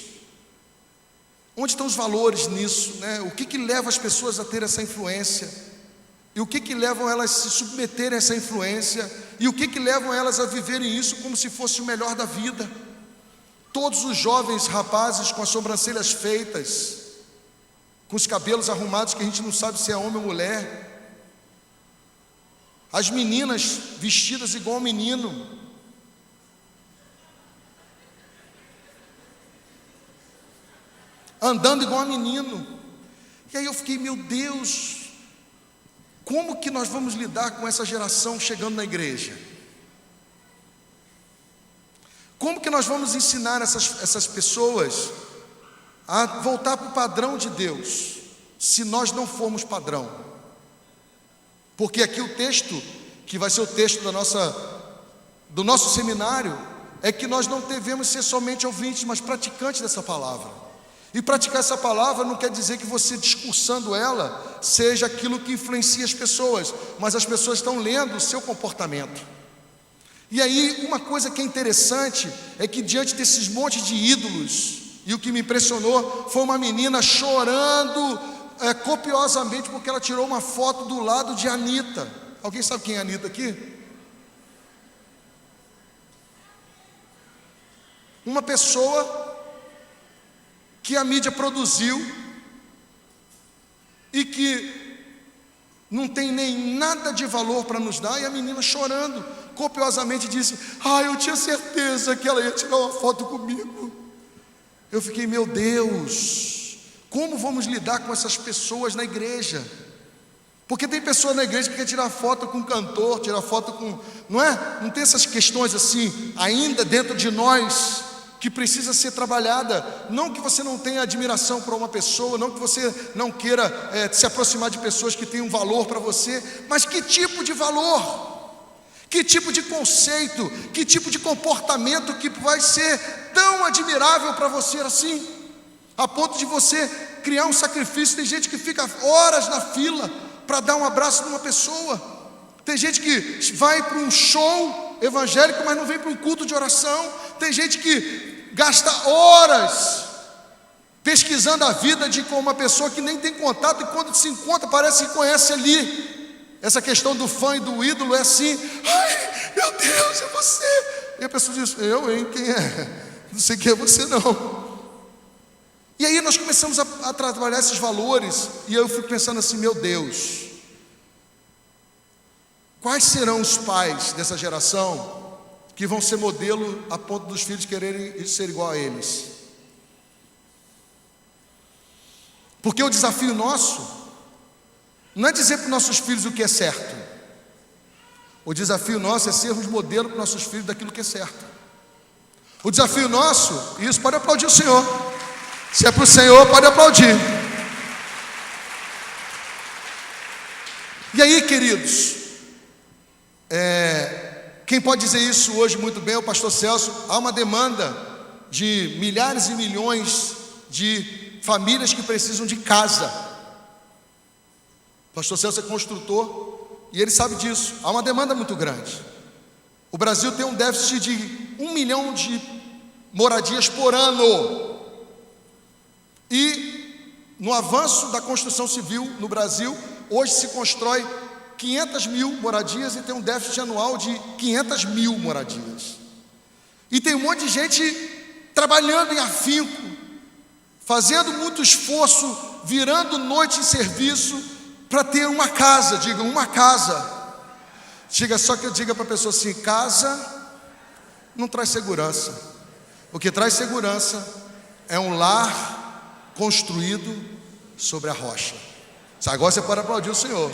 onde estão os valores nisso, né? O que leva as pessoas a ter essa influência? E o que leva elas a se submeterem a essa influência E o que levam elas a viverem isso como se fosse o melhor da vida? Todos os jovens rapazes com as sobrancelhas feitas, com os cabelos arrumados que a gente não sabe se é homem ou mulher, as meninas vestidas igual ao menino, andando igual a menino. E aí eu fiquei, meu Deus, como que nós vamos lidar com essa geração chegando na igreja? Como que nós vamos ensinar essas pessoas a voltar para o padrão de Deus, se nós não formos padrão? Porque aqui o texto, que vai ser o texto do nosso seminário, é que nós não devemos ser somente ouvintes, mas praticantes dessa palavra. E praticar essa palavra não quer dizer que você, discursando ela, seja aquilo que influencia as pessoas, mas as pessoas estão lendo o seu comportamento. E aí, uma coisa que é interessante é que diante desses montes de ídolos, e o que me impressionou foi uma menina chorando copiosamente porque ela tirou uma foto do lado de Anitta. Alguém sabe quem é Anitta aqui? Uma pessoa que a mídia produziu e que não tem nem nada de valor para nos dar, e a menina chorando copiosamente disse: eu tinha certeza que ela ia tirar uma foto comigo. Eu fiquei, meu Deus, como vamos lidar com essas pessoas na igreja? Porque tem pessoas na igreja que quer tirar foto com um cantor, tirar foto com, não é? Não tem essas questões assim ainda dentro de nós, que precisa ser trabalhada. Não que você não tenha admiração para uma pessoa, não que você não queira se aproximar de pessoas que tenham valor para você, mas que tipo de valor? Que tipo de conceito, que tipo de comportamento que vai ser tão admirável para você assim, a ponto de você criar um sacrifício? Tem gente que fica horas na fila para dar um abraço numa pessoa. Tem gente que vai para um show evangélico, mas não vem para um culto de oração. Tem gente que gasta horas pesquisando a vida de uma pessoa que nem tem contato, e quando se encontra parece que conhece ali. Essa questão do fã e do ídolo é assim: ai, meu Deus, é você. E a pessoa diz: eu, hein? Quem é? Não sei quem é você, não. E aí nós começamos a trabalhar esses valores, e eu fico pensando assim: meu Deus, quais serão os pais dessa geração que vão ser modelo a ponto dos filhos quererem ser igual a eles? Porque o desafio nosso não é dizer para os nossos filhos o que é certo. O desafio nosso é sermos modelo para os nossos filhos daquilo que é certo. O desafio nosso, e isso pode aplaudir o Senhor, se é para o Senhor, pode aplaudir. E aí, queridos, quem pode dizer isso hoje muito bem é o pastor Celso. Há uma demanda de milhares e milhões de famílias que precisam de casa. O pastor Celso é construtor e ele sabe disso. Há uma demanda muito grande. O Brasil tem um déficit de 1 milhão de moradias por ano. E no avanço da construção civil no Brasil, hoje se constrói 500 mil moradias e tem um déficit anual de 500 mil moradias. E tem um monte de gente trabalhando em afinco, fazendo muito esforço, virando noite em serviço, para ter uma casa. Diga, uma casa. Só que eu diga para a pessoa assim: casa não traz segurança. O que traz segurança é um lar construído sobre a rocha. Agora você pode aplaudir o Senhor.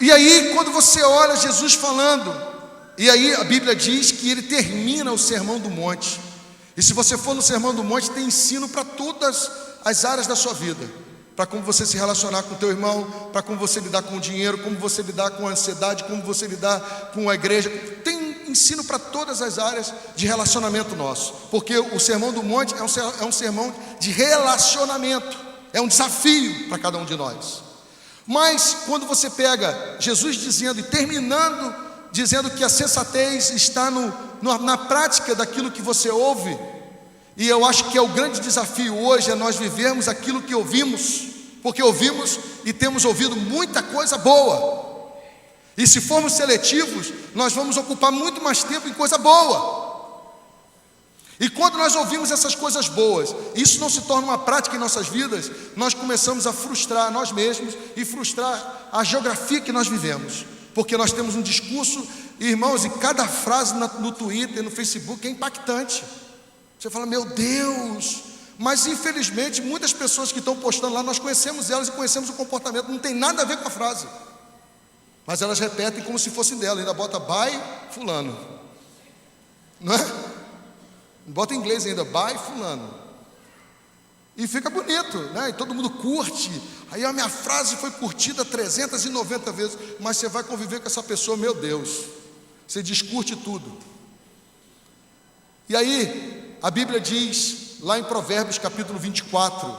E aí, quando você olha Jesus falando, e aí a Bíblia diz que ele termina o Sermão do Monte. E se você for no Sermão do Monte, tem ensino para todas as áreas da sua vida. Para como você se relacionar com o teu irmão, para como você lidar com o dinheiro, como você lidar com a ansiedade, como você lidar com a igreja. Tem ensino para todas as áreas de relacionamento nosso. Porque o Sermão do Monte é um sermão de relacionamento. É um desafio para cada um de nós. Mas quando você pega Jesus dizendo e terminando, dizendo que a sensatez está na prática daquilo que você ouve, e eu acho que é o grande desafio hoje, é nós vivermos aquilo que ouvimos, porque ouvimos e temos ouvido muita coisa boa. E se formos seletivos, nós vamos ocupar muito mais tempo em coisa boa. E quando nós ouvimos essas coisas boas, isso não se torna uma prática em nossas vidas, nós começamos a frustrar nós mesmos e frustrar a geografia que nós vivemos. Porque nós temos um discurso, irmãos, e cada frase no Twitter, no Facebook é impactante. Você fala, meu Deus, mas infelizmente muitas pessoas que estão postando lá, nós conhecemos elas e conhecemos o comportamento, não tem nada a ver com a frase. Mas elas repetem como se fosse dela, ainda bota by fulano. Não é? Bota em inglês ainda, by fulano. E fica bonito, né? E todo mundo curte. Aí a minha frase foi curtida 390 vezes. Mas você vai conviver com essa pessoa, meu Deus, você descurte tudo. E aí, a Bíblia diz, lá em Provérbios capítulo 24,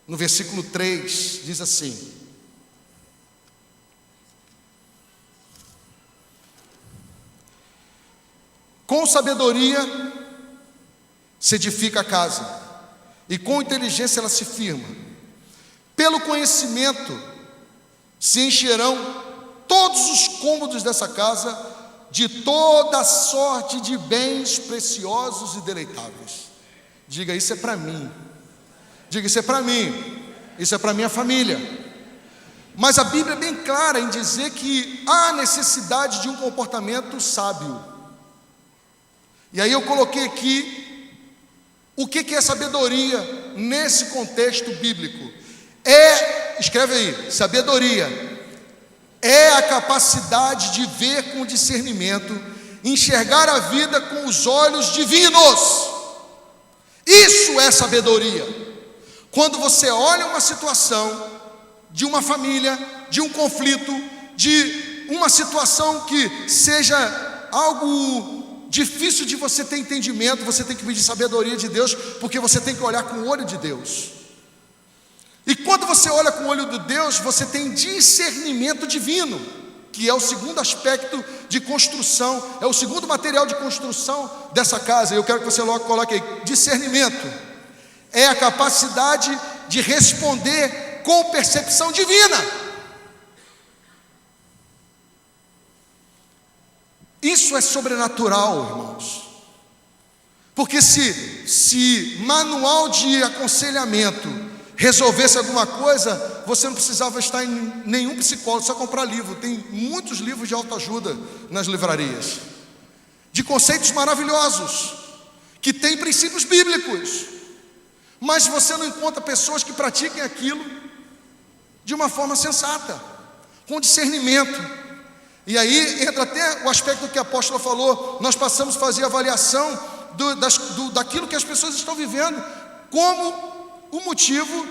no versículo 3, diz assim: com sabedoria se edifica a casa, e com inteligência ela se firma. Pelo conhecimento se encherão todos os cômodos dessa casa de toda sorte de bens preciosos e deleitáveis. Diga, isso é para mim. Diga, isso é para mim. Isso é para minha família. Mas a Bíblia é bem clara em dizer que há necessidade de um comportamento sábio. E aí eu coloquei aqui o que é sabedoria nesse contexto bíblico. Escreve aí, sabedoria é a capacidade de ver com discernimento, enxergar a vida com os olhos divinos. Isso é sabedoria. Quando você olha uma situação de uma família, de um conflito, de uma situação que seja algo difícil de você ter entendimento, você tem que pedir sabedoria de Deus, porque você tem que olhar com o olho de Deus. E quando você olha com o olho de Deus, você tem discernimento divino, que é o segundo aspecto de construção, é o segundo material de construção dessa casa. Eu quero que você logo coloque aí, discernimento é a capacidade de responder com percepção divina. Isso é sobrenatural, irmãos. Porque se manual de aconselhamento resolvesse alguma coisa, você não precisava estar em nenhum psicólogo, só comprar livro. Tem muitos livros de autoajuda nas livrarias, de conceitos maravilhosos, que têm princípios bíblicos. Mas você não encontra pessoas que pratiquem aquilo de uma forma sensata, com discernimento. E aí entra até o aspecto que a apóstola falou, nós passamos a fazer avaliação daquilo que as pessoas estão vivendo, como o motivo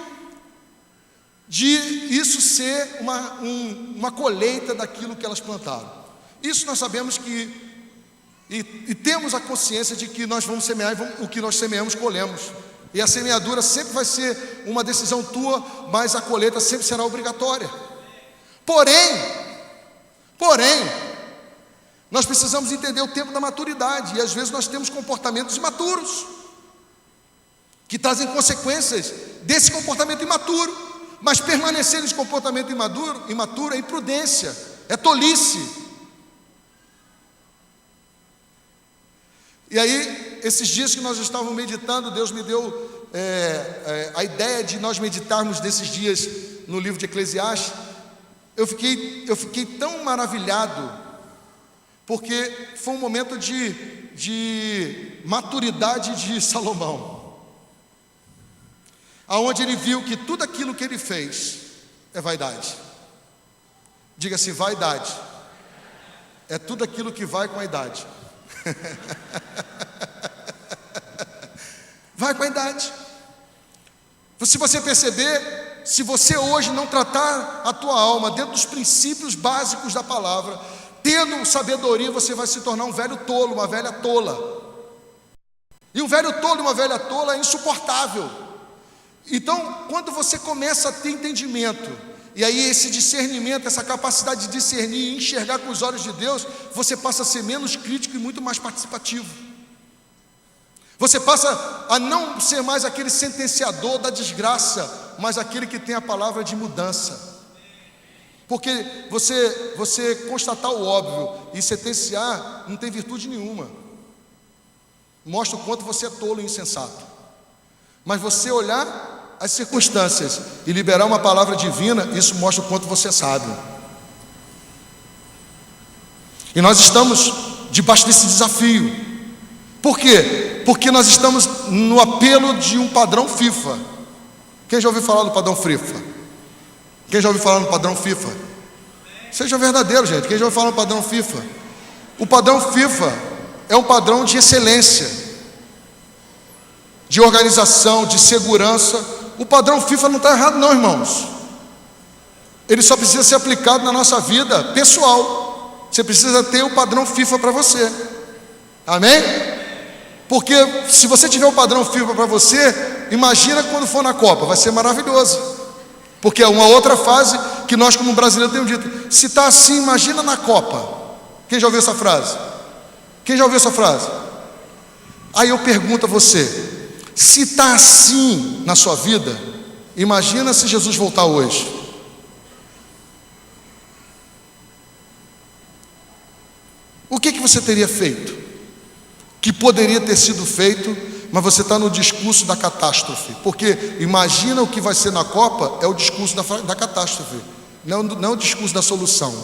de isso ser uma colheita daquilo que elas plantaram. Isso nós sabemos e temos a consciência de que nós vamos semear e o que nós semeamos, colhemos. E a semeadura sempre vai ser uma decisão tua, mas a colheita sempre será obrigatória. Porém, nós precisamos entender o tempo da maturidade, e às vezes nós temos comportamentos imaturos, que trazem consequências desse comportamento imaturo. Mas permanecer nesse comportamento imaturo é imprudência, é tolice. E aí, esses dias que nós estávamos meditando, Deus me deu a ideia de nós meditarmos nesses dias no livro de Eclesiastes. Eu fiquei tão maravilhado, porque foi um momento de maturidade de Salomão, aonde ele viu que tudo aquilo que ele fez é vaidade. Diga assim, vaidade é tudo aquilo que vai com a idade. Vai com a idade. Se você perceber, se você hoje não tratar a tua alma dentro dos princípios básicos da palavra, tendo sabedoria, você vai se tornar um velho tolo, uma velha tola. E um velho tolo e uma velha tola é insuportável. Então, quando você começa a ter entendimento, e aí esse discernimento, essa capacidade de discernir e enxergar com os olhos de Deus, você passa a ser menos crítico e muito mais participativo. Você passa a não ser mais aquele sentenciador da desgraça, mas aquele que tem a palavra de mudança. Porque você constatar o óbvio e sentenciar não tem virtude nenhuma. Mostra o quanto você é tolo e insensato. Mas você olhar as circunstâncias e liberar uma palavra divina, isso mostra o quanto você é sábio. E nós estamos debaixo desse desafio. Por quê? Porque nós estamos no apelo de um padrão FIFA. Quem já ouviu falar do padrão FIFA? Quem já ouviu falar no padrão FIFA? Seja verdadeiro, gente. Quem já ouviu falar no padrão FIFA? O padrão FIFA é um padrão de excelência, de organização, de segurança. O padrão FIFA não está errado não, irmãos. Ele só precisa ser aplicado na nossa vida pessoal. Você precisa ter o padrão FIFA para você. Amém? Porque se você tiver o padrão FIFA para você, imagina quando for na Copa, vai ser maravilhoso. Porque é uma outra fase que nós como brasileiros temos dito. Se está assim, imagina na Copa. Quem já ouviu essa frase? Quem já ouviu essa frase? Aí eu pergunto a você, se está assim na sua vida, imagina se Jesus voltar hoje. O que você teria feito? Que poderia ter sido feito, mas você está no discurso da catástrofe. Porque imagina o que vai ser na Copa, é o discurso da catástrofe, não o discurso da solução.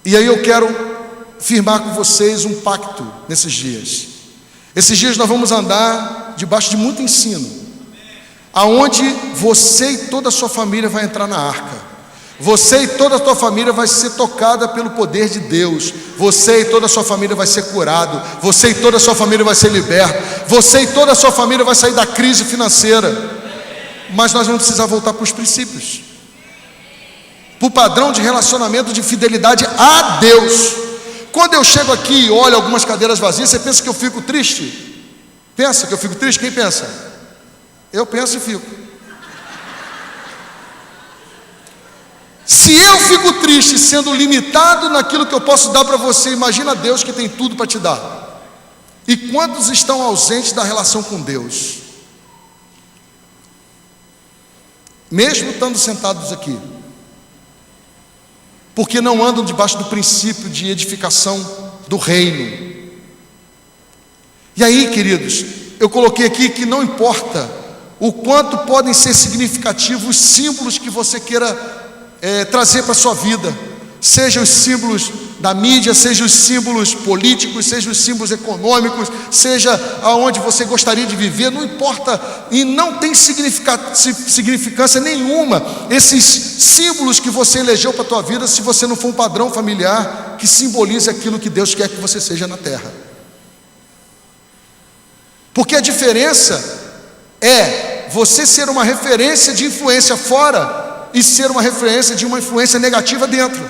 E aí eu quero firmar com vocês um pacto nesses dias. Esses dias nós vamos andar debaixo de muito ensino, aonde você e toda a sua família vai entrar na arca. Você e toda a sua família vai ser tocada pelo poder de Deus. Você e toda a sua família vai ser curado. Você e toda a sua família vai ser liberta. Você e toda a sua família vai sair da crise financeira. Mas nós vamos precisar voltar para os princípios, para o padrão de relacionamento de fidelidade a Deus. Quando eu chego aqui e olho algumas cadeiras vazias, você pensa que eu fico triste? Pensa que eu fico triste? Quem pensa? Eu penso e fico. Se eu fico triste sendo limitado naquilo que eu posso dar para você, imagina Deus que tem tudo para te dar. E quantos estão ausentes da relação com Deus? Mesmo estando sentados aqui, porque não andam debaixo do princípio de edificação do reino. E aí, queridos, eu coloquei aqui que não importa o quanto podem ser significativos os símbolos que você queira trazer para a sua vida, sejam os símbolos da mídia, sejam os símbolos políticos, sejam os símbolos econômicos, seja aonde você gostaria de viver, não importa, e não tem significância nenhuma esses símbolos que você elegeu para a tua vida, se você não for um padrão familiar que simbolize aquilo que Deus quer que você seja na terra. Porque a diferença é você ser uma referência de influência fora e ser uma referência de uma influência negativa dentro.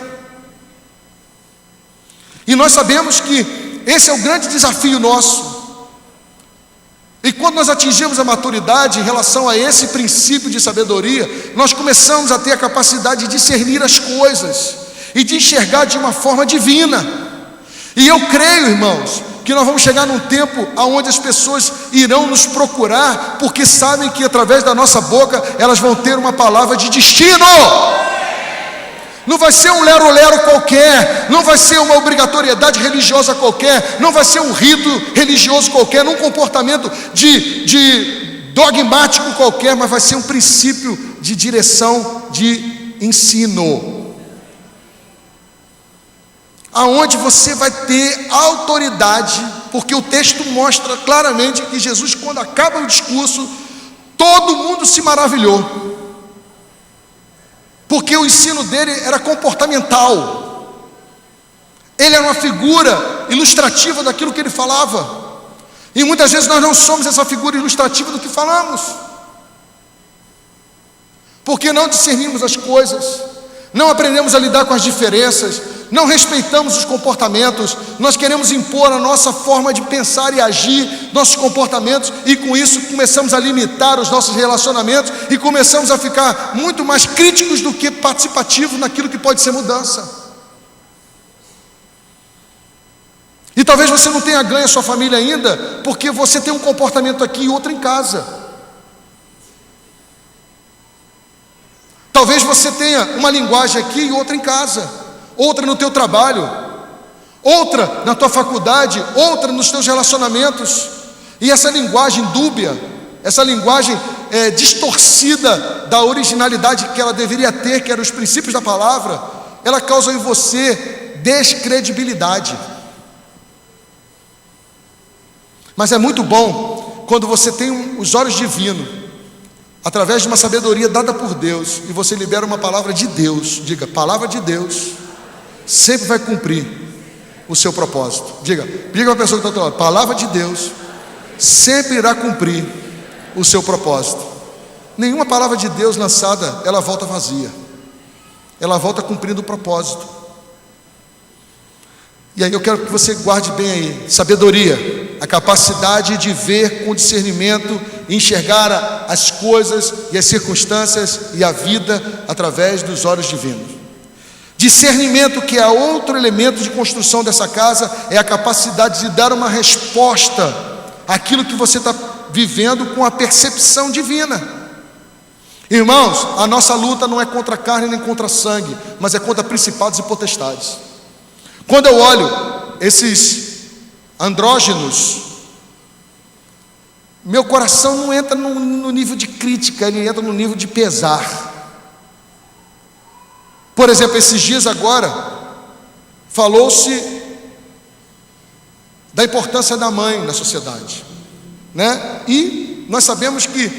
E nós sabemos que esse é o grande desafio nosso. E quando nós atingimos a maturidade em relação a esse princípio de sabedoria, nós começamos a ter a capacidade de discernir as coisas e de enxergar de uma forma divina. E eu creio, irmãos, que nós vamos chegar num tempo onde as pessoas irão nos procurar, porque sabem que através da nossa boca elas vão ter uma palavra de destino. Não vai ser um lero-lero qualquer, não vai ser uma obrigatoriedade religiosa qualquer, não vai ser um rito religioso qualquer, um comportamento de dogmático qualquer, mas vai ser um princípio de direção, de ensino, aonde você vai ter autoridade, porque o texto mostra claramente que Jesus, quando acaba o discurso, todo mundo se maravilhou, porque o ensino dele era comportamental, ele era uma figura ilustrativa daquilo que ele falava, e muitas vezes nós não somos essa figura ilustrativa do que falamos, porque não discernimos as coisas, não aprendemos a lidar com as diferenças, não respeitamos os comportamentos, nós queremos impor a nossa forma de pensar e agir, nossos comportamentos, e com isso começamos a limitar os nossos relacionamentos e começamos a ficar muito mais críticos do que participativos naquilo que pode ser mudança. E talvez você não tenha ganho a sua família ainda, porque você tem um comportamento aqui e outro em casa. Talvez você tenha uma linguagem aqui e outra em casa, outra no teu trabalho, outra na tua faculdade, outra nos teus relacionamentos. E essa linguagem dúbia, essa linguagem distorcida da originalidade que ela deveria ter, que eram os princípios da palavra, ela causa em você descredibilidade. Mas é muito bom quando você tem os olhos divinos, através de uma sabedoria dada por Deus, e você libera uma palavra de Deus. Diga, palavra de Deus sempre vai cumprir o seu propósito. Diga para a pessoa que está do lado, palavra de Deus sempre irá cumprir o seu propósito. Nenhuma palavra de Deus lançada, ela volta vazia, ela volta cumprindo o propósito. E aí eu quero que você guarde bem aí, sabedoria, a capacidade de ver com discernimento, enxergar as coisas e as circunstâncias e a vida através dos olhos divinos. Discernimento, que é outro elemento de construção dessa casa, é a capacidade de dar uma resposta àquilo que você está vivendo com a percepção divina. Irmãos, a nossa luta não é contra a carne nem contra sangue, mas é contra principados e potestades. Quando eu olho esses andrógenos, meu coração não entra no nível de crítica, ele entra no nível de pesar. Por exemplo, esses dias agora, falou-se da importância da mãe na sociedade, né? E nós sabemos que,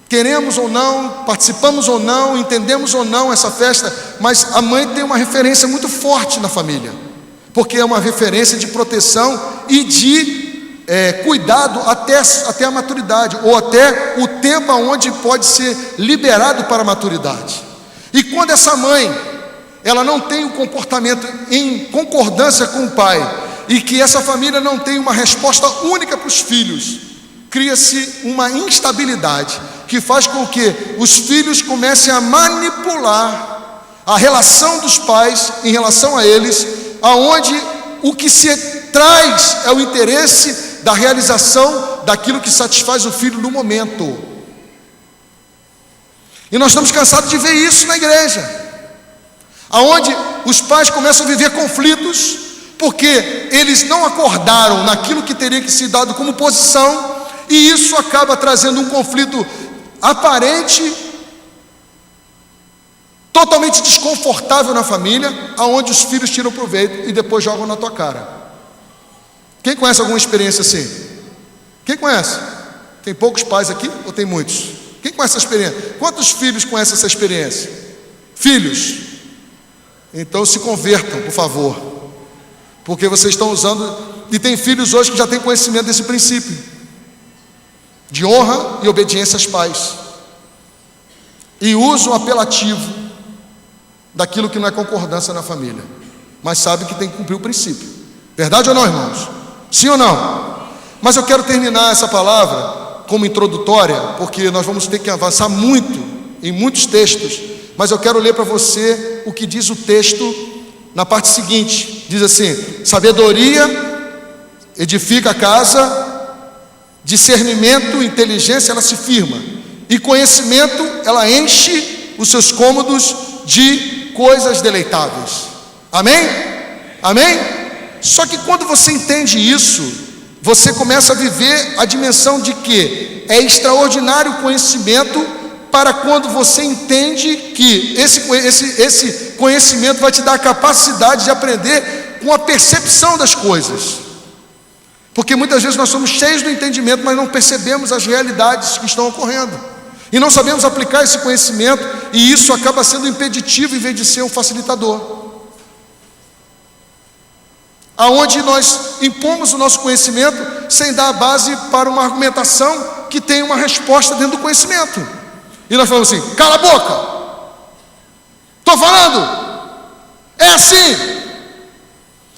queremos ou não, participamos ou não, entendemos ou não essa festa, mas a mãe tem uma referência muito forte na família, porque é uma referência de proteção e de cuidado até a maturidade, ou até o tempo onde pode ser liberado para a maturidade. E quando essa mãe, ela não tem um comportamento em concordância com o pai, e que essa família não tem uma resposta única para os filhos, cria-se uma instabilidade, que faz com que os filhos comecem a manipular a relação dos pais em relação a eles, aonde o que se traz é o interesse da realização daquilo que satisfaz o filho no momento. E nós estamos cansados de ver isso na igreja, aonde os pais começam a viver conflitos, porque eles não acordaram naquilo que teria que ser dado como posição, e isso acaba trazendo um conflito aparente, totalmente desconfortável na família, aonde os filhos tiram proveito e depois jogam na tua cara. Quem conhece alguma experiência assim? Quem conhece? Tem poucos pais aqui ou tem muitos? Quem conhece essa experiência? Quantos filhos conhecem essa experiência? Filhos? Então se convertam, por favor, porque vocês estão usando, e tem filhos hoje que já têm conhecimento desse princípio de honra e obediência aos pais, e usam o apelativo daquilo que não é concordância na família, mas sabe que tem que cumprir o princípio. Verdade ou não, irmãos? Sim ou não? Mas eu quero terminar essa palavra como introdutória, porque nós vamos ter que avançar muito em muitos textos, mas eu quero ler para você o que diz o texto na parte seguinte. Diz assim: sabedoria edifica a casa, discernimento, inteligência, ela se firma, e conhecimento, ela enche os seus cômodos de coisas deleitáveis. Amém? Amém? Só que quando você entende isso, você começa a viver a dimensão de que é extraordinário conhecimento, para quando você entende que esse conhecimento vai te dar a capacidade de aprender com a percepção das coisas. Porque muitas vezes nós somos cheios do entendimento, mas não percebemos as realidades que estão ocorrendo, e não sabemos aplicar esse conhecimento, e isso acaba sendo impeditivo em vez de ser um facilitador. Aonde nós impomos o nosso conhecimento sem dar a base para uma argumentação que tem uma resposta dentro do conhecimento. E nós falamos assim: cala a boca, estou falando, é assim.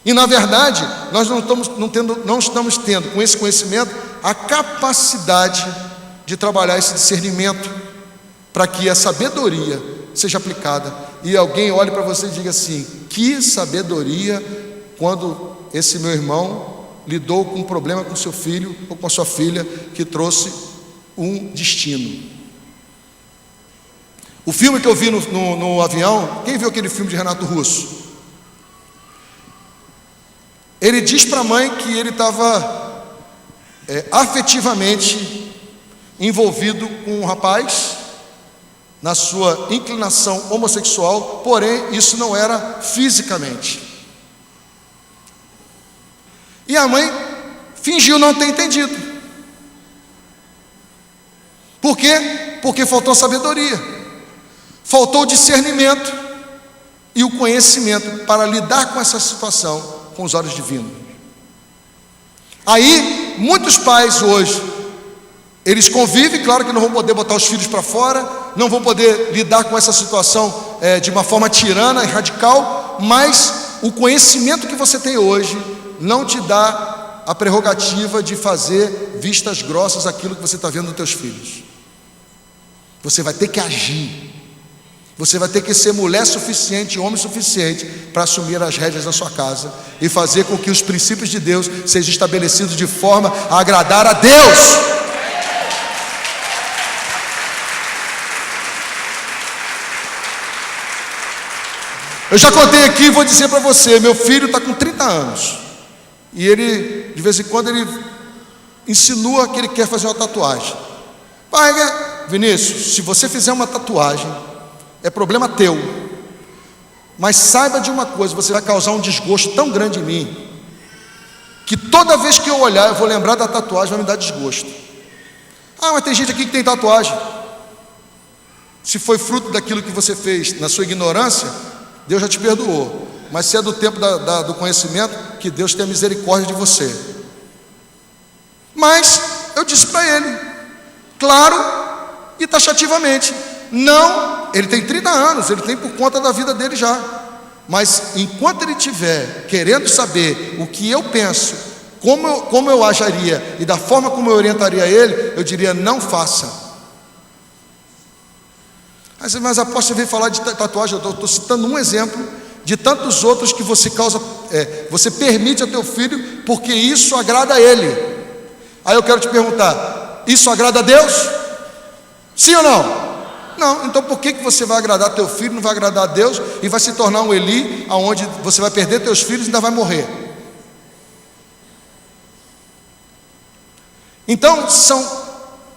E na verdade nós não estamos tendo com esse conhecimento a capacidade de trabalhar esse discernimento, para que a sabedoria seja aplicada, e alguém olhe para você e diga assim: que sabedoria, quando esse meu irmão lidou com um problema com seu filho ou com a sua filha que trouxe um destino. O filme que eu vi no avião, quem viu aquele filme de Renato Russo? Ele diz para a mãe que ele estava afetivamente envolvido com um rapaz na sua inclinação homossexual, porém isso não era fisicamente. E a mãe fingiu não ter entendido. Por quê? Porque faltou sabedoria, faltou discernimento e o conhecimento para lidar com essa situação com os olhos divinos. Aí, muitos pais hoje, eles convivem, claro que não vão poder botar os filhos para fora, não vão poder lidar com essa situação de uma forma tirana e radical, mas o conhecimento que você tem hoje não te dá a prerrogativa de fazer vistas grossas aquilo que você está vendo nos teus filhos. Você vai ter que agir, você vai ter que ser mulher suficiente, homem suficiente para assumir as rédeas da sua casa e fazer com que os princípios de Deus sejam estabelecidos de forma a agradar a Deus. Eu já contei aqui e vou dizer para você, meu filho está com 30 anos e ele, de vez em quando, ele insinua que ele quer fazer uma tatuagem. Pai, Vinícius, se você fizer uma tatuagem, é problema teu, mas saiba de uma coisa, você vai causar um desgosto tão grande em mim, que toda vez que eu olhar, eu vou lembrar da tatuagem, vai me dar desgosto. Ah, mas tem gente aqui que tem tatuagem. Se foi fruto daquilo que você fez na sua ignorância, Deus já te perdoou, mas se é do tempo do conhecimento, que Deus tenha misericórdia de você. Mas eu disse para ele, claro e taxativamente, não, ele tem 30 anos, ele tem por conta da vida dele já, mas enquanto ele estiver querendo saber o que eu penso, como eu agiria e da forma como eu orientaria ele, eu diria, não faça. Mas apóstolo, você veio falar de tatuagem, eu estou citando um exemplo de tantos outros que você você permite ao teu filho, porque isso agrada a ele. Aí eu quero te perguntar, isso agrada a Deus? Sim ou não? Não, então por que você vai agradar teu filho, não vai agradar a Deus e vai se tornar um Eli, onde você vai perder teus filhos e ainda vai morrer? Então são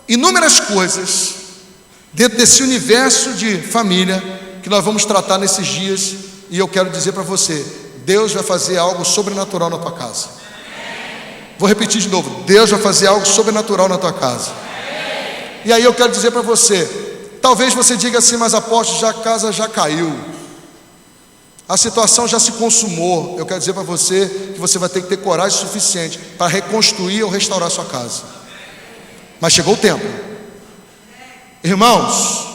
inúmeras coisas dentro desse universo de família que nós vamos tratar nesses dias, e eu quero dizer para você, Deus vai fazer algo sobrenatural na tua casa. Vou repetir de novo, Deus vai fazer algo sobrenatural na tua casa. E aí eu quero dizer para você, talvez você diga assim, mas apóstolo, a casa já caiu, a situação já se consumou. Eu quero dizer para você que você vai ter que ter coragem suficiente para reconstruir ou restaurar a sua casa. Mas chegou o tempo. Irmãos,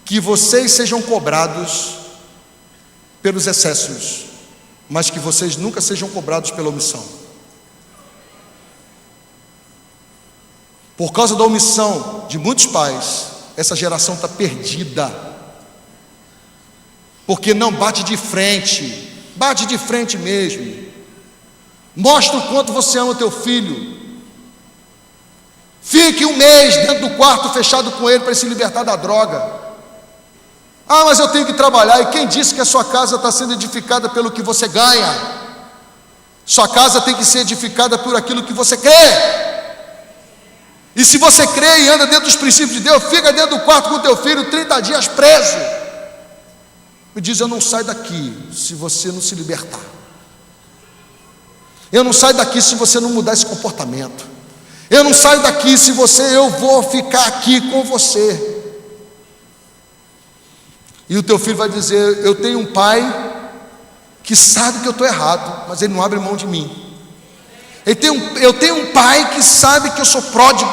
que vocês sejam cobrados pelos excessos, mas que vocês nunca sejam cobrados pela omissão. Por causa da omissão de muitos pais, essa geração está perdida, porque não bate de frente mesmo. Mostra o quanto você ama o teu filho. Fique um mês dentro do quarto fechado com ele para ele se libertar da droga. Ah, mas eu tenho que trabalhar. E quem disse que a sua casa está sendo edificada pelo que você ganha? Sua casa tem que ser edificada por aquilo que você crê. E se você crê e anda dentro dos princípios de Deus, fica dentro do quarto com o teu filho 30 dias preso. Me diz, eu não saio daqui se você não se libertar. Eu não saio daqui se você não mudar esse comportamento. Eu não saio daqui se eu vou ficar aqui com você. E o teu filho vai dizer, eu tenho um pai que sabe que eu estou errado, mas ele não abre mão de mim. Eu tenho um pai que sabe que eu sou pródigo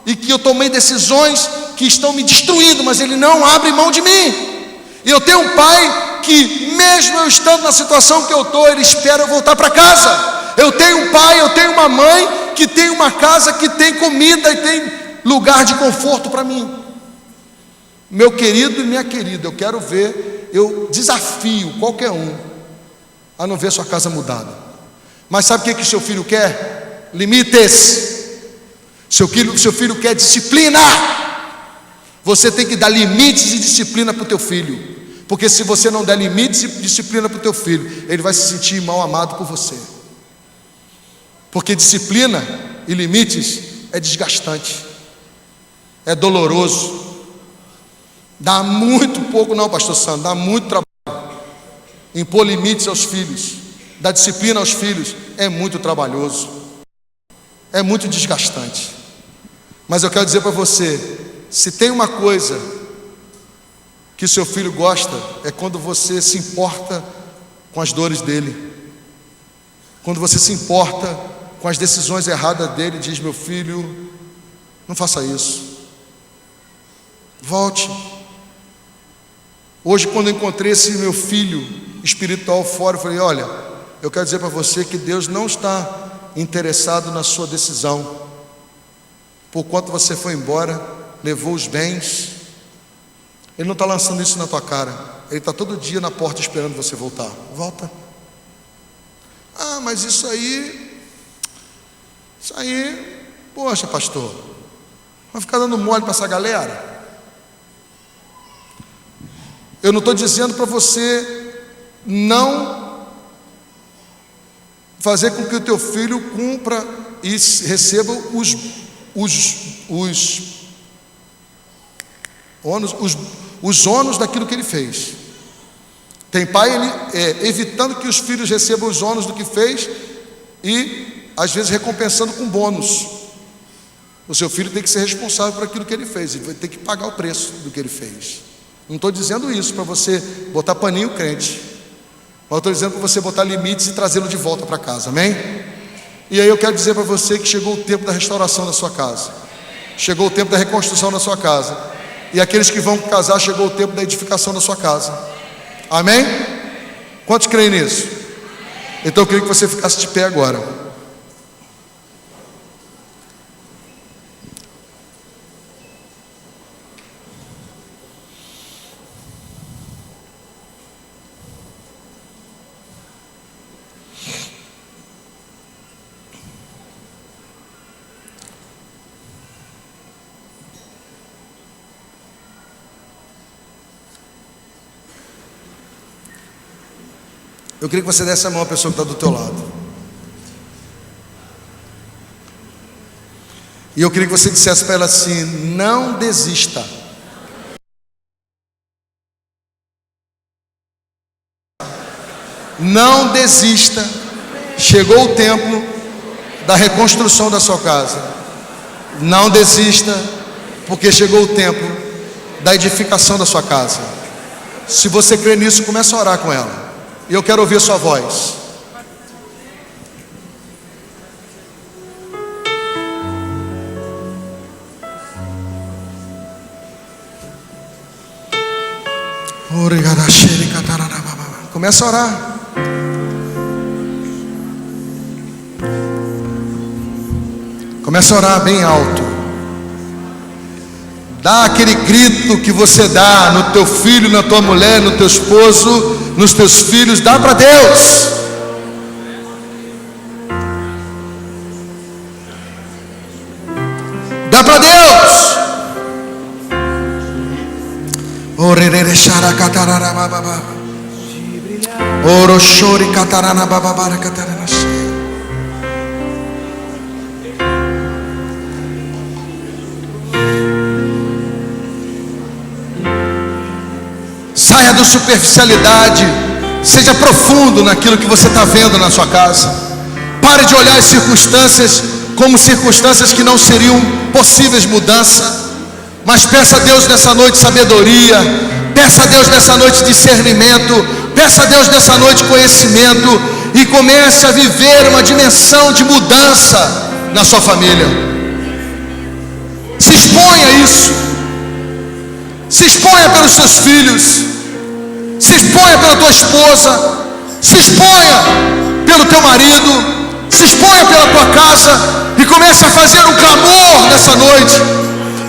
e que eu tomei decisões que estão me destruindo, mas ele não abre mão de mim. E eu tenho um pai que, mesmo eu estando na situação que eu estou, ele espera eu voltar para casa. Eu tenho um pai, eu tenho uma mãe que tem uma casa, que tem comida e tem lugar de conforto para mim. Meu querido e minha querida, eu desafio qualquer um a não ver sua casa mudada. Mas sabe o que seu filho quer? Limites. Seu filho quer disciplina. Você tem que dar limites e disciplina para o teu filho. Porque se você não der limites e disciplina para o teu filho, ele vai se sentir mal amado por você. Porque disciplina e limites é desgastante, é doloroso, dá muito pouco, não, pastor Sandro, dá muito trabalho. Impor limites aos filhos, dar disciplina aos filhos, é muito trabalhoso, é muito desgastante. Mas eu quero dizer para você, se tem uma coisa que seu filho gosta, é quando você se importa com as dores dele, quando você se importa com as decisões erradas dele, diz: meu filho, não faça isso, volte. Hoje, quando eu encontrei esse meu filho espiritual fora, eu falei: olha, eu quero dizer para você que Deus não está interessado na sua decisão. Por quanto você foi embora, levou os bens, Ele não está lançando isso na tua cara. Ele está todo dia na porta esperando você voltar. Volta. Ah, mas isso aí, poxa, pastor, vai ficar dando mole para essa galera? Eu não estou dizendo para você não fazer com que o teu filho cumpra e receba os ônus daquilo que ele fez. Tem pai evitando que os filhos recebam os ônus do que fez e às vezes recompensando com bônus. O seu filho tem que ser responsável por aquilo que ele fez e vai ter que pagar o preço do que ele fez. Não estou dizendo isso para você botar paninho crente, mas estou dizendo para você botar limites e trazê-lo de volta para casa, amém? E aí eu quero dizer para você que chegou o tempo da restauração da sua casa, chegou o tempo da reconstrução da sua casa, e aqueles que vão casar, chegou o tempo da edificação da sua casa, amém? Quantos creem nisso? Então eu queria que você ficasse de pé agora. Eu queria que você desse a mão à pessoa que está do teu lado. E eu queria que você dissesse para ela assim: não desista. Não desista. Chegou o tempo da reconstrução da sua casa. Não desista, porque chegou o tempo da edificação da sua casa. Se você crê nisso, comece a orar com ela. E eu quero ouvir a sua voz. Começa a orar. Começa a orar bem alto. Dá aquele grito que você dá no teu filho, na tua mulher, no teu esposo, nos teus filhos. Dá para Deus. Dá para Deus. Oroshori katarana bababara katarana. Saia da superficialidade, seja profundo naquilo que você está vendo na sua casa. Pare de olhar as circunstâncias como circunstâncias que não seriam possíveis mudança, mas peça a Deus nessa noite sabedoria, peça a Deus nessa noite discernimento, peça a Deus nessa noite conhecimento, e comece a viver uma dimensão de mudança na sua família. Se exponha a isso, se exponha pelos seus filhos, se exponha pela tua esposa, se exponha pelo teu marido, se exponha pela tua casa, e comece a fazer um clamor nessa noite,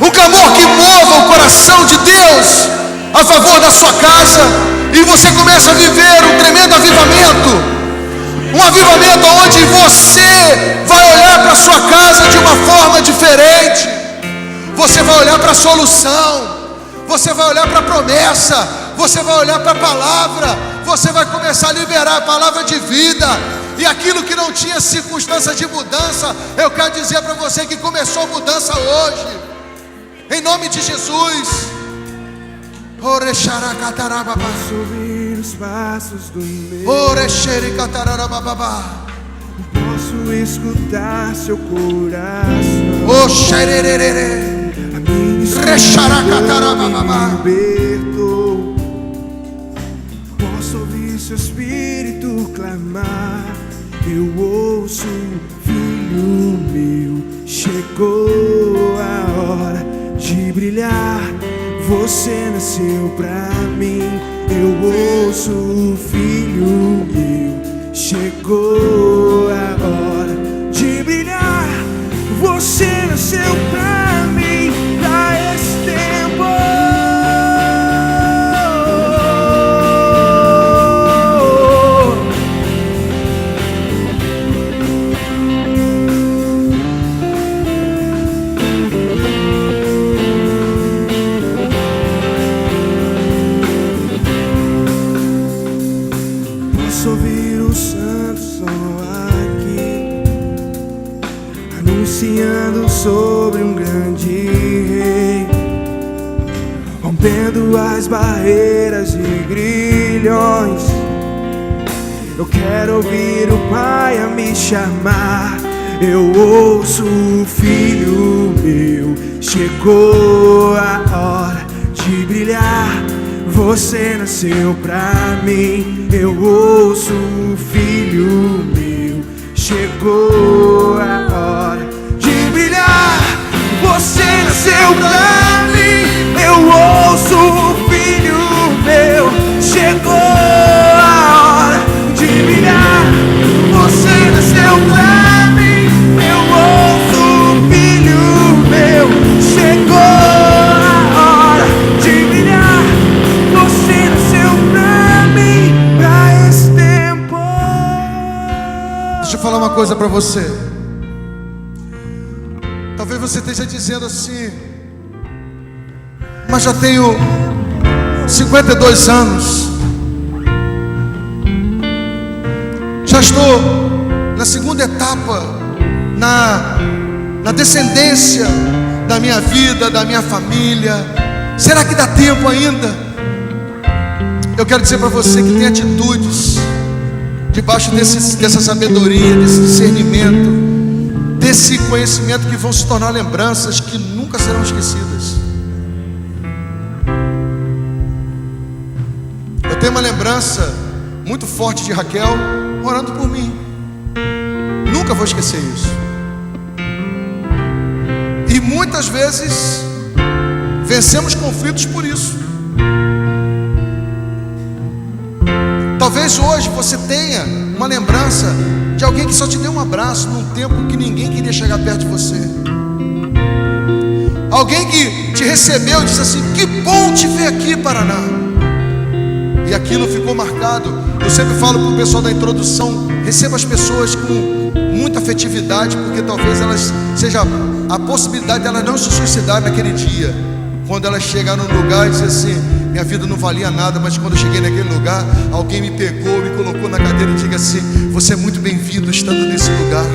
um clamor que mova o coração de Deus a favor da sua casa, e você começa a viver um tremendo avivamento, Um avivamento onde você vai olhar para a sua casa de uma forma diferente. Você vai olhar para a solução. Você vai olhar para a promessa. Você vai olhar para a palavra. Você vai começar a liberar a palavra de vida. E aquilo que não tinha circunstância de mudança, eu quero dizer para você que começou a mudança hoje. Em nome de Jesus. Posso ouvir os passos do meu. Posso escutar seu coração. A minha história me libertou. Posso ouvir seu espírito clamar. Eu ouço, filho meu, chegou a hora de brilhar. Você nasceu pra mim. Eu ouço, filho meu, chegou a hora de brilhar. Você nasceu pra mim, pra esse tempo. Posso ouvir o santo som aqui, anunciando sobre um grande rei, rompendo as barreiras e grilhões. Eu quero ouvir o Pai a me chamar. Eu ouço, filho meu, chegou a hora de brilhar. Você nasceu pra mim. Eu ouço, filho meu, chegou a hora de brilhar. Você nasceu pra mim. Eu ouço, filho meu, chegou a hora de brilhar. Você nasceu pra mim. Eu ouço, filho meu, chegou a hora de brilhar. Você nasceu pra mim, pra esse tempo. Deixa eu falar uma coisa para você. Talvez você esteja dizendo assim: mas já tenho 52 anos, já estou na segunda etapa, na descendência da minha vida, da minha família. Será que dá tempo ainda? Eu quero dizer para você que tem atitudes debaixo dessa sabedoria, desse discernimento, desse conhecimento que vão se tornar lembranças que nunca serão esquecidas. Eu tenho uma lembrança muito forte de Raquel orando por mim. Nunca vou esquecer isso. E muitas vezes vencemos conflitos por isso. Talvez hoje você tenha uma lembrança de alguém que só te deu um abraço num tempo que ninguém queria chegar perto de você. Alguém que te recebeu e disse assim: que bom te ver aqui, Paraná. E aquilo ficou marcado. Eu sempre falo para o pessoal da introdução: receba as pessoas com muita afetividade, porque talvez elas seja a possibilidade de elas não se suicidar naquele dia. Quando elas chegaram no lugar e dizem assim: minha vida não valia nada, mas quando eu cheguei naquele lugar, alguém me pegou, me colocou na cadeira e diga assim: você é muito bem-vindo estando nesse lugar.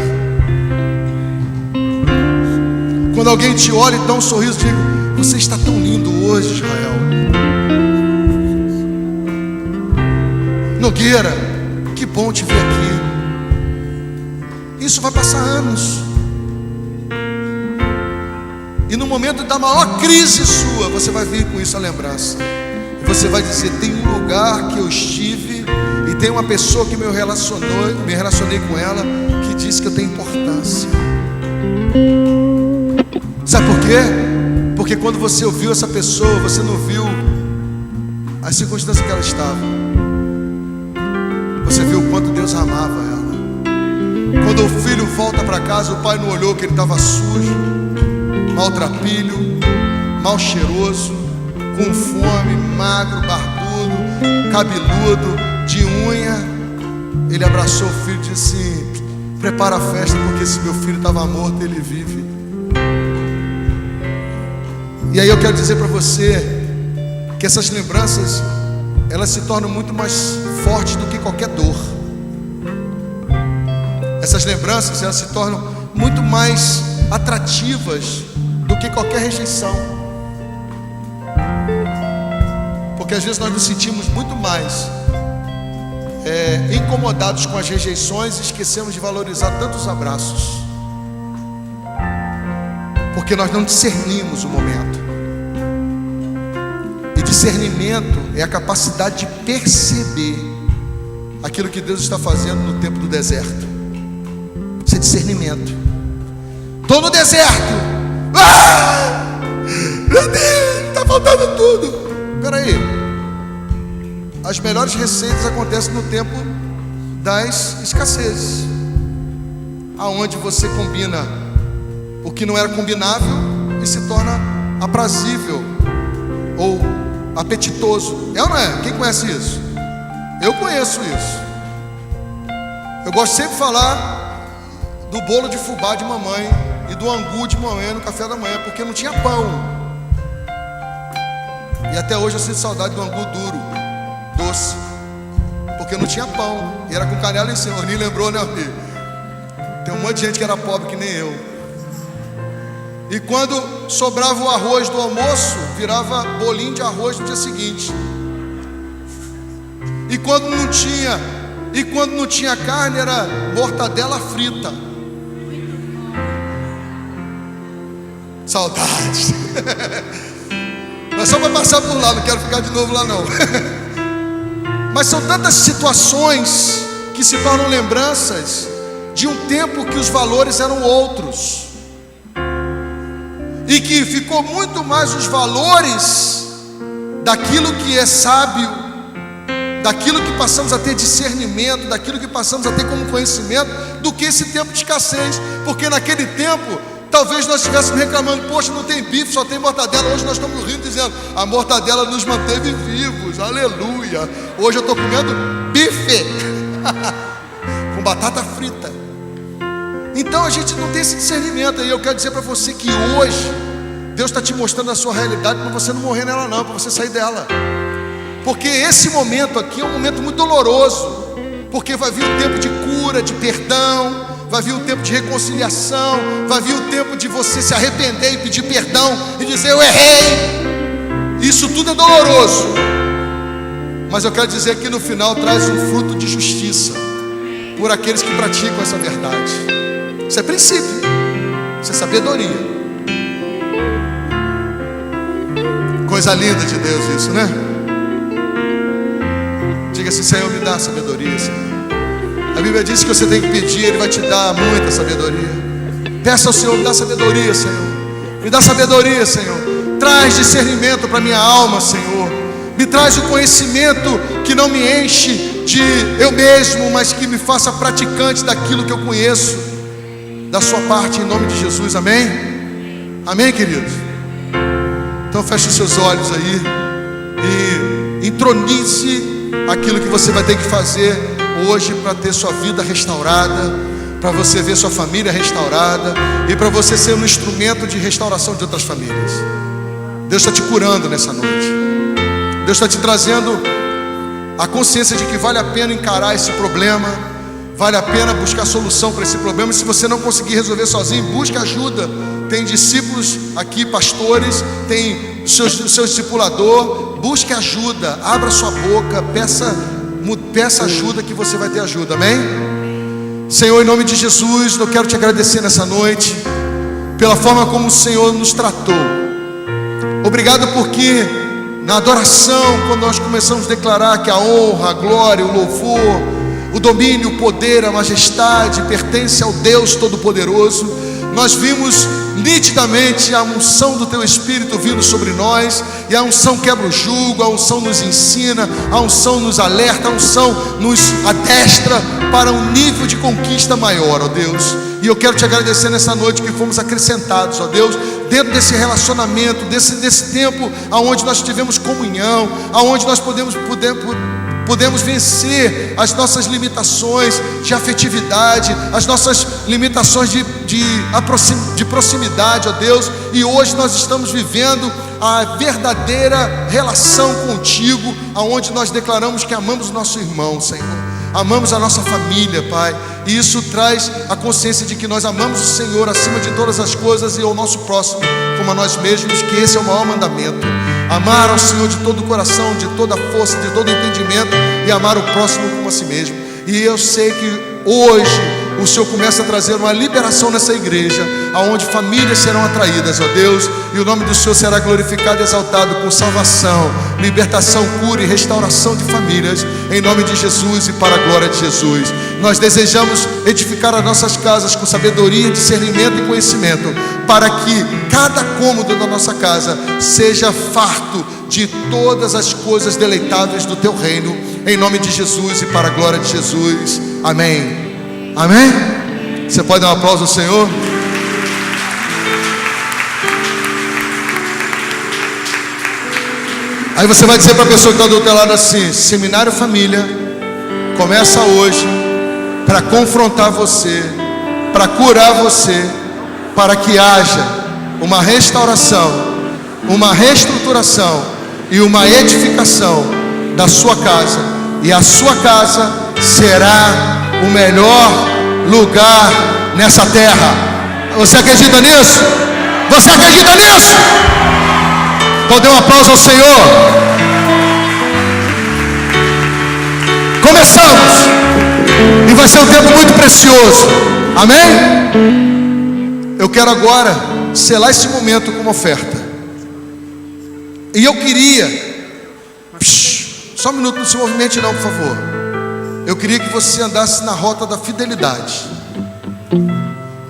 Quando alguém te olha e dá um sorriso, digo: você está tão lindo hoje, Israel. Nogueira, que bom te ver aqui. Isso vai passar anos. E no momento da maior crise sua, você vai vir com isso a lembrança. E você vai dizer: tem um lugar que eu estive, e tem uma pessoa que me relacionei com ela, que disse que eu tenho importância. Sabe por quê? Porque quando você ouviu essa pessoa, você não viu as circunstâncias que ela estava. Você viu o quanto Deus amava ela. Quando o filho volta para casa, o pai não olhou que ele estava sujo, maltrapilho, mal cheiroso, com fome, magro, barbudo, cabeludo, de unha. ele abraçou o filho e disse assim: prepara a festa, porque se meu filho estava morto, ele vive. E aí eu quero dizer para você que essas lembranças, elas se tornam muito mais fortes do que qualquer dor. Essas lembranças, elas se tornam muito mais atrativas do que qualquer rejeição. Porque às vezes nós nos sentimos muito mais incomodados com as rejeições e esquecemos de valorizar tantos abraços, porque nós não discernimos o momento. E discernimento é a capacidade de perceber aquilo que Deus está fazendo no tempo do deserto. Isso é discernimento. Estou no deserto. Meu Deus, está faltando tudo. Espera aí. As melhores receitas acontecem no tempo das escassezes, aonde você combina o que não era combinável e se torna aprazível ou apetitoso. É ou não é? Quem conhece isso? Eu conheço isso. Eu gosto sempre de falar do bolo de fubá de mamãe e do angu de mamãe no café da manhã, porque não tinha pão. E até hoje eu sinto saudade do angu duro, doce, porque não tinha pão, e era com canela em cima. O Ninho lembrou, né, amigo? Tem um monte de gente que era pobre que nem eu. E quando sobrava o arroz do almoço, virava bolinho de arroz no dia seguinte. E quando não tinha carne, era mortadela frita. Saudades. Mas só para passar por lá, não quero ficar de novo lá não. Mas são tantas situações que se tornam lembranças de um tempo que os valores eram outros, e que ficou muito mais os valores daquilo que é sábio, daquilo que passamos a ter discernimento, daquilo que passamos a ter como conhecimento, do que esse tempo de escassez. Porque naquele tempo talvez nós estivéssemos reclamando: poxa, não tem bife, só tem mortadela. Hoje nós estamos rindo dizendo: a mortadela nos manteve vivos, aleluia. Hoje eu estou comendo bife com batata frita. Então a gente não tem esse discernimento. E eu quero dizer para você que hoje Deus está te mostrando a sua realidade, para você não morrer nela não, para você sair dela. Porque esse momento aqui é um momento muito doloroso, porque vai vir um tempo de cura, de perdão, vai vir um tempo de reconciliação, vai vir um tempo de você se arrepender e pedir perdão e dizer: eu errei. Isso tudo é doloroso, mas eu quero dizer que no final traz um fruto de justiça por aqueles que praticam essa verdade. Isso é princípio, isso é sabedoria. Coisa linda de Deus isso, né? Diga assim: Senhor, me dá sabedoria, Senhor. A Bíblia diz que você tem que pedir, Ele vai te dar muita sabedoria. Peça ao Senhor: me dá sabedoria, Senhor. Me dá sabedoria, Senhor. Traz discernimento para minha alma, Senhor. Me traz o conhecimento que não me enche de eu mesmo, mas que me faça praticante daquilo que eu conheço da sua parte, em nome de Jesus. Amém? Amém, queridos? Então feche os seus olhos aí e entronize aquilo que você vai ter que fazer hoje para ter sua vida restaurada, para você ver sua família restaurada e para você ser um instrumento de restauração de outras famílias. Deus está te curando nessa noite. Deus está te trazendo a consciência de que vale a pena encarar esse problema, vale a pena buscar solução para esse problema. E se você não conseguir resolver sozinho, busque ajuda. Tem discípulos aqui, pastores, tem seu discipulador. Busque ajuda, abra sua boca, peça ajuda, que você vai ter ajuda. Amém? Senhor, em nome de Jesus, eu quero te agradecer nessa noite pela forma como o Senhor nos tratou. Obrigado porque na adoração, quando nós começamos a declarar que a honra, a glória, o louvor, o domínio, o poder, a majestade pertence ao Deus Todo-Poderoso, nós vimos nitidamente a unção do Teu Espírito vindo sobre nós. E a unção quebra o jugo, a unção nos ensina, a unção nos alerta, a unção nos adestra para um nível de conquista maior, ó Deus. E eu quero te agradecer nessa noite que fomos acrescentados, ó Deus, dentro desse relacionamento, desse tempo onde nós tivemos comunhão, onde nós pudemos Podemos vencer as nossas limitações de afetividade, as nossas limitações de proximidade, ó Deus. E hoje nós estamos vivendo a verdadeira relação contigo, aonde nós declaramos que amamos o nosso irmão, Senhor, amamos a nossa família, Pai. E isso traz a consciência de que nós amamos o Senhor acima de todas as coisas e ao nosso próximo como a nós mesmos, que esse é o maior mandamento: amar ao Senhor de todo o coração, de toda a força, de todo o entendimento, e amar o próximo como a si mesmo. E eu sei que hoje o Senhor começa a trazer uma liberação nessa igreja, aonde famílias serão atraídas, ó Deus, e o nome do Senhor será glorificado e exaltado com salvação, libertação, cura e restauração de famílias, em nome de Jesus e para a glória de Jesus. Nós desejamos edificar as nossas casas com sabedoria, discernimento e conhecimento, para que cada cômodo da nossa casa seja farto de todas as coisas deleitáveis do Teu reino, em nome de Jesus e para a glória de Jesus. Amém. Amém? Você pode dar um aplauso ao Senhor? Aí você vai dizer para a pessoa que está do outro lado assim: Seminário Família começa hoje para confrontar você, para curar você, para que haja uma restauração, uma reestruturação e uma edificação da sua casa. E a sua casa será o melhor lugar nessa terra. Você acredita nisso? Você acredita nisso? Então dê um aplauso ao Senhor. Começamos, e vai ser um tempo muito precioso. Amém? Eu quero agora selar esse momento com uma oferta. E eu queria, só um minuto, não se movimente não, por favor. Eu queria que você andasse na rota da fidelidade.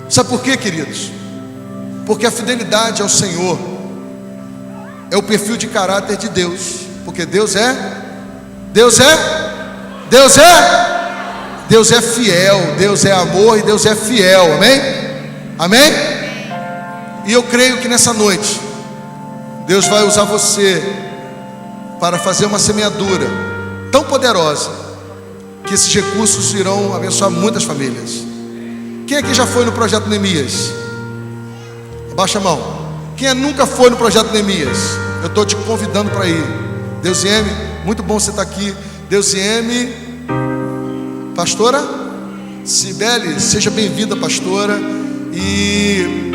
Sabe por quê, queridos? Porque a fidelidade ao Senhor é o perfil de caráter de Deus. Porque Deus é fiel, Deus é amor e Deus é fiel. Amém? Amém? E eu creio que nessa noite Deus vai usar você para fazer uma semeadura tão poderosa que esses recursos irão abençoar muitas famílias. Quem aqui já foi no projeto Neemias? Abaixa a mão. Quem nunca foi no projeto Neemias? Eu estou te convidando para ir. Deusieme, muito bom você estar aqui. Deusieme, pastora Cibele, seja bem-vinda, pastora. E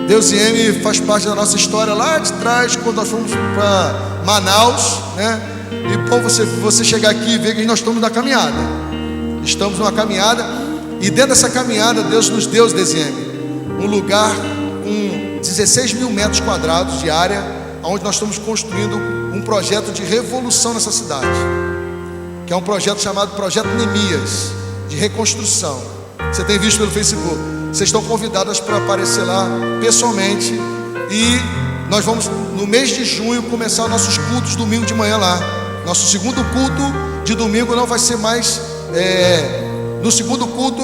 Deusieme faz parte da nossa história lá de trás, quando nós fomos para Manaus, né? E bom você chegar aqui e ver que nós estamos na caminhada. Estamos numa caminhada, e dentro dessa caminhada Deus nos deu, Deusieme, um lugar com 16 mil metros quadrados de área, onde nós estamos construindo um projeto de revolução nessa cidade, que é um projeto chamado Projeto Neemias, de reconstrução. Você tem visto pelo Facebook. Vocês estão convidadas para aparecer lá pessoalmente. E nós vamos, no mês de junho, começar nossos cultos domingo de manhã lá. Nosso segundo culto de domingo não vai ser mais no segundo culto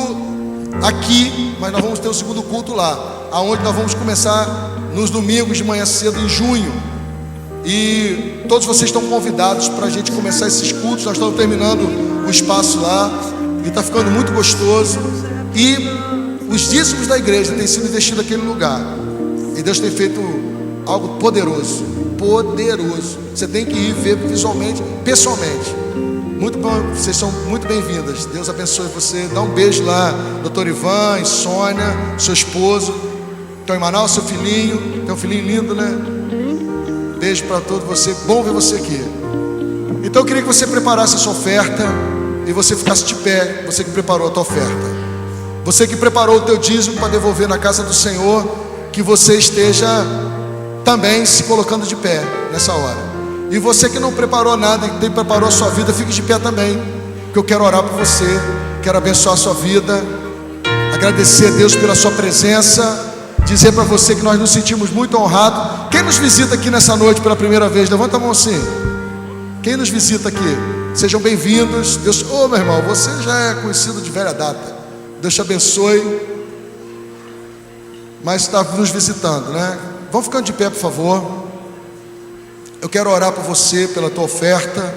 aqui, mas nós vamos ter o segundo culto lá, aonde nós vamos começar nos domingos de manhã cedo em junho. E todos vocês estão convidados para a gente começar esses cultos. Nós estamos terminando o espaço lá e está ficando muito gostoso. E os dízimos da igreja têm sido investidos naquele lugar, e Deus tem feito algo poderoso, poderoso. Você tem que ir ver visualmente, pessoalmente. Muito bom, vocês são muito bem-vindas. Deus abençoe você. Dá um beijo lá, doutor Ivan e Sônia, seu esposo. Estão em Manaus, seu filhinho. Tem um filhinho lindo, né? Beijo para todos você. Bom ver você aqui. Então eu queria que você preparasse a sua oferta e você ficasse de pé. Você que preparou a tua oferta, você que preparou o teu dízimo para devolver na casa do Senhor, que você esteja também se colocando de pé nessa hora. E você que não preparou nada, que preparou a sua vida, fique de pé também, que eu quero orar por você, quero abençoar a sua vida, agradecer a Deus pela sua presença, dizer para você que nós nos sentimos muito honrados. Quem nos visita aqui nessa noite pela primeira vez, levanta a mão assim. Quem nos visita aqui, sejam bem-vindos. Deus, meu irmão, você já é conhecido de velha data. Deus te abençoe. Mas está nos visitando, né? Vamos ficando de pé, por favor. Eu quero orar por você, pela tua oferta,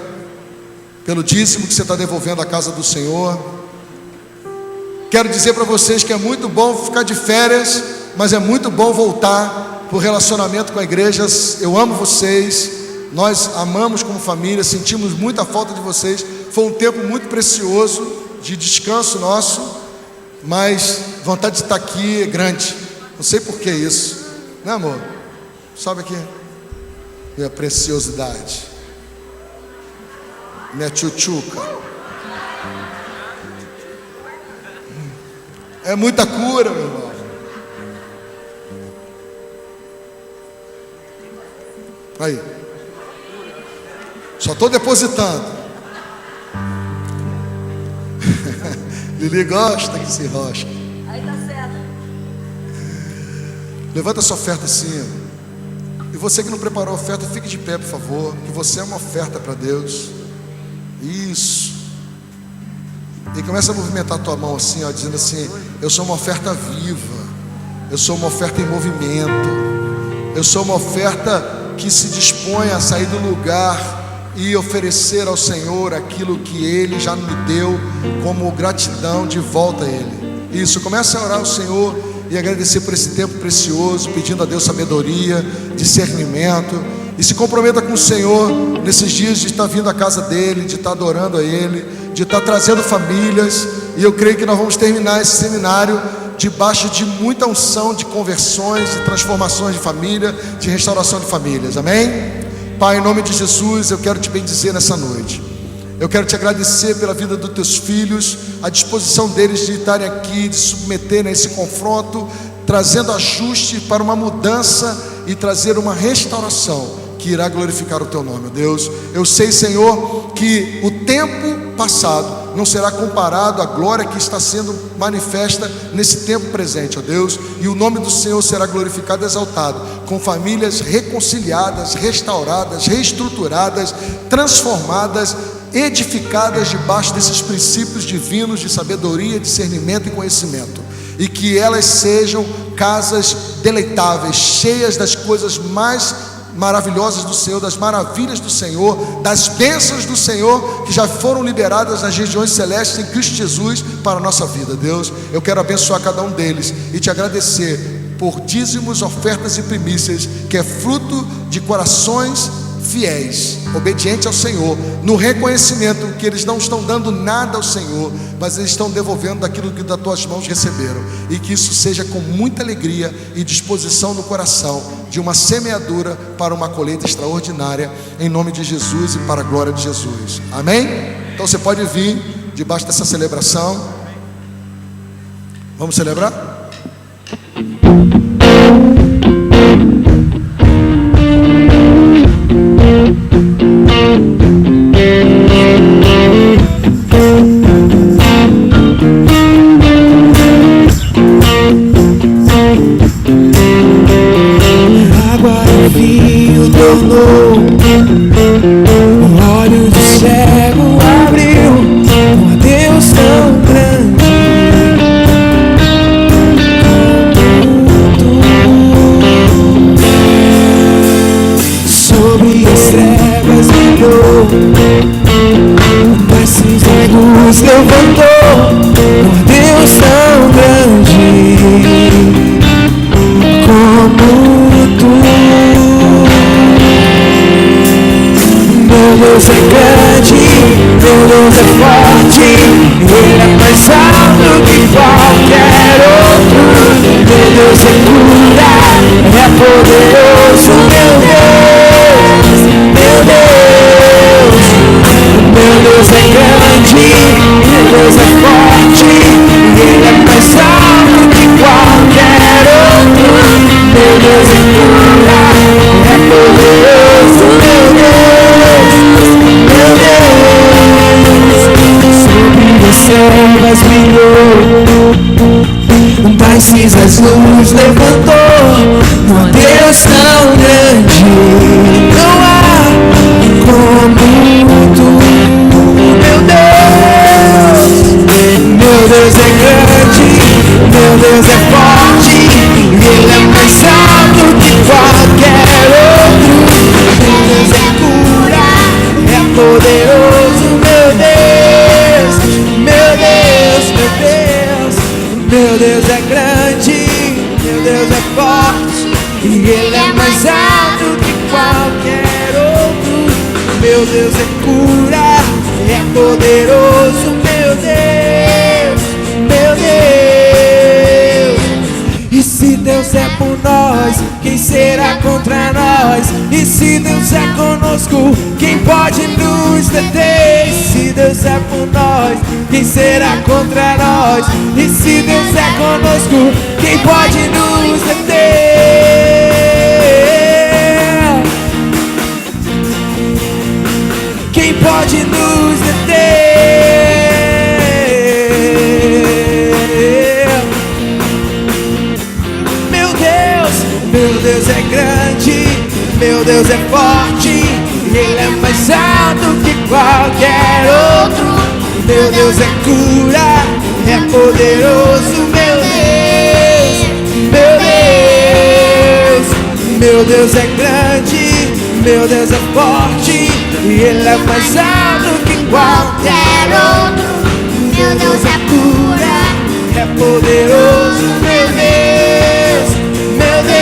pelo dízimo que você está devolvendo à casa do Senhor. Quero dizer para vocês que é muito bom ficar de férias, mas é muito bom voltar para o relacionamento com a igreja. Eu amo vocês, nós amamos como família, sentimos muita falta de vocês. Foi um tempo muito precioso de descanso nosso, mas vontade de estar aqui é grande. Não sei por que isso, né, amor? Sobe aqui. Minha preciosidade, minha tchutchuca. É muita cura, meu irmão. Aí, só estou depositando. Lili gosta que se enrosca. Aí tá certo. Levanta sua oferta assim. E você que não preparou a oferta, fique de pé, por favor. Que você é uma oferta para Deus. Isso. E começa a movimentar a tua mão assim, ó, dizendo assim: eu sou uma oferta viva. Eu sou uma oferta em movimento. Eu sou uma oferta que se dispõe a sair do lugar e oferecer ao Senhor aquilo que Ele já me deu como gratidão de volta a Ele. Isso, começa a orar ao Senhor e agradecer por esse tempo precioso, pedindo a Deus sabedoria, discernimento, e se comprometa com o Senhor nesses dias de estar vindo à casa dEle, de estar adorando a Ele, de estar trazendo famílias. E eu creio que nós vamos terminar esse seminário debaixo de muita unção de conversões, de transformações de família, de restauração de famílias, amém? Pai, em nome de Jesus, eu quero te bendizer nessa noite. Eu quero te agradecer pela vida dos teus filhos, a disposição deles de estarem aqui, de submeterem a esse confronto, trazendo ajuste para uma mudança e trazer uma restauração que irá glorificar o teu nome, Deus. Eu sei, Senhor, que o tempo passado não será comparado à glória que está sendo manifesta nesse tempo presente, ó Deus. E o nome do Senhor será glorificado e exaltado, com famílias reconciliadas, restauradas, reestruturadas, transformadas, edificadas debaixo desses princípios divinos de sabedoria, discernimento e conhecimento. E que elas sejam casas deleitáveis, cheias das coisas mais maravilhosas do Senhor, das maravilhas do Senhor, das bênçãos do Senhor que já foram liberadas nas regiões celestes em Cristo Jesus para a nossa vida, Deus. Eu quero abençoar cada um deles e te agradecer por dízimos, ofertas e primícias, que é fruto de corações fiéis, obedientes ao Senhor, no reconhecimento que eles não estão dando nada ao Senhor, mas eles estão devolvendo daquilo que das tuas mãos receberam, e que isso seja com muita alegria e disposição no coração, de uma semeadura para uma colheita extraordinária, em nome de Jesus e para a glória de Jesus, amém? Então você pode vir debaixo dessa celebração. Vamos celebrar? Tornou, o olho do cego abriu, um Deus tão grande como tu. Sobre as trevas brilhou, das cinzas luz levantou, um Deus tão grande como tu. Meu Deus é grande, meu Deus é forte, Ele é mais alto que qualquer outro. Meu Deus é cura, é poderoso, meu Deus, meu Deus. Meu Deus é grande, meu Deus é forte, Ele é mais alto que qualquer outro. Meu Deus é cura, é poderoso, meu Deus, meu Deus. Sobre as trevas brilhou, das cinzas luz levantou, um Deus tão grande, não há como tu. Meu Deus é grande, meu Deus é forte, Ele é mais alto que qualquer outro. Meu Deus é cura, é poderoso, meu Meu Deus é grande, meu Deus é forte, e Ele é mais alto que qualquer outro. Meu Deus é cura, é poderoso, meu Deus, meu Deus. E se Deus é por nós, quem será contra nós? E se Deus é conosco, quem pode nos deter? E se Deus é por nós, quem será contra nós? E se Deus é conosco, quem pode nos deter? Quem pode nos deter? Meu Deus é grande, meu Deus é forte, Ele é mais alto que qualquer outro. Meu Deus é cura, é poderoso, meu Deus, meu Deus. Meu Deus é grande, meu Deus é forte, e Ele é mais alto que qualquer outro. Meu Deus é cura, é poderoso, meu Deus, meu Deus.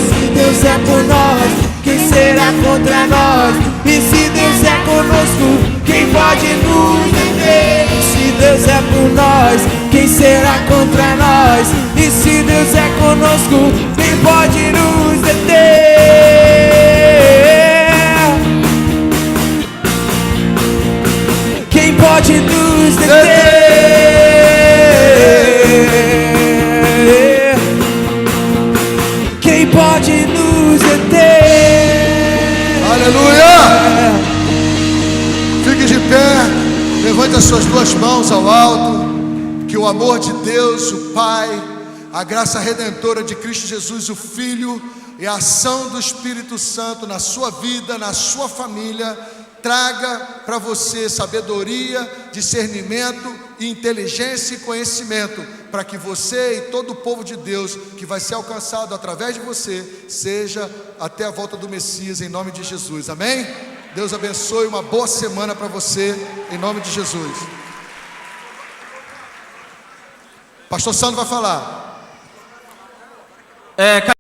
Se Deus é por nós, quem será contra nós? E se Deus é conosco, quem pode nos deter? Se Deus é por nós, quem será contra nós? E se Deus é conosco, quem pode nos deter? Quem pode nos deter? Quem pode nos deter? Aleluia! Fique de pé, levante as suas duas mãos ao alto. Que o amor de Deus, o Pai, a graça redentora de Cristo Jesus, o Filho, e a ação do Espírito Santo na sua vida, na sua família, traga para você sabedoria, discernimento, inteligência e conhecimento, para que você e todo o povo de Deus que vai ser alcançado através de você, seja até a volta do Messias, em nome de Jesus, amém? Deus abençoe, uma boa semana para você, em nome de Jesus. Pastor Sandro vai falar.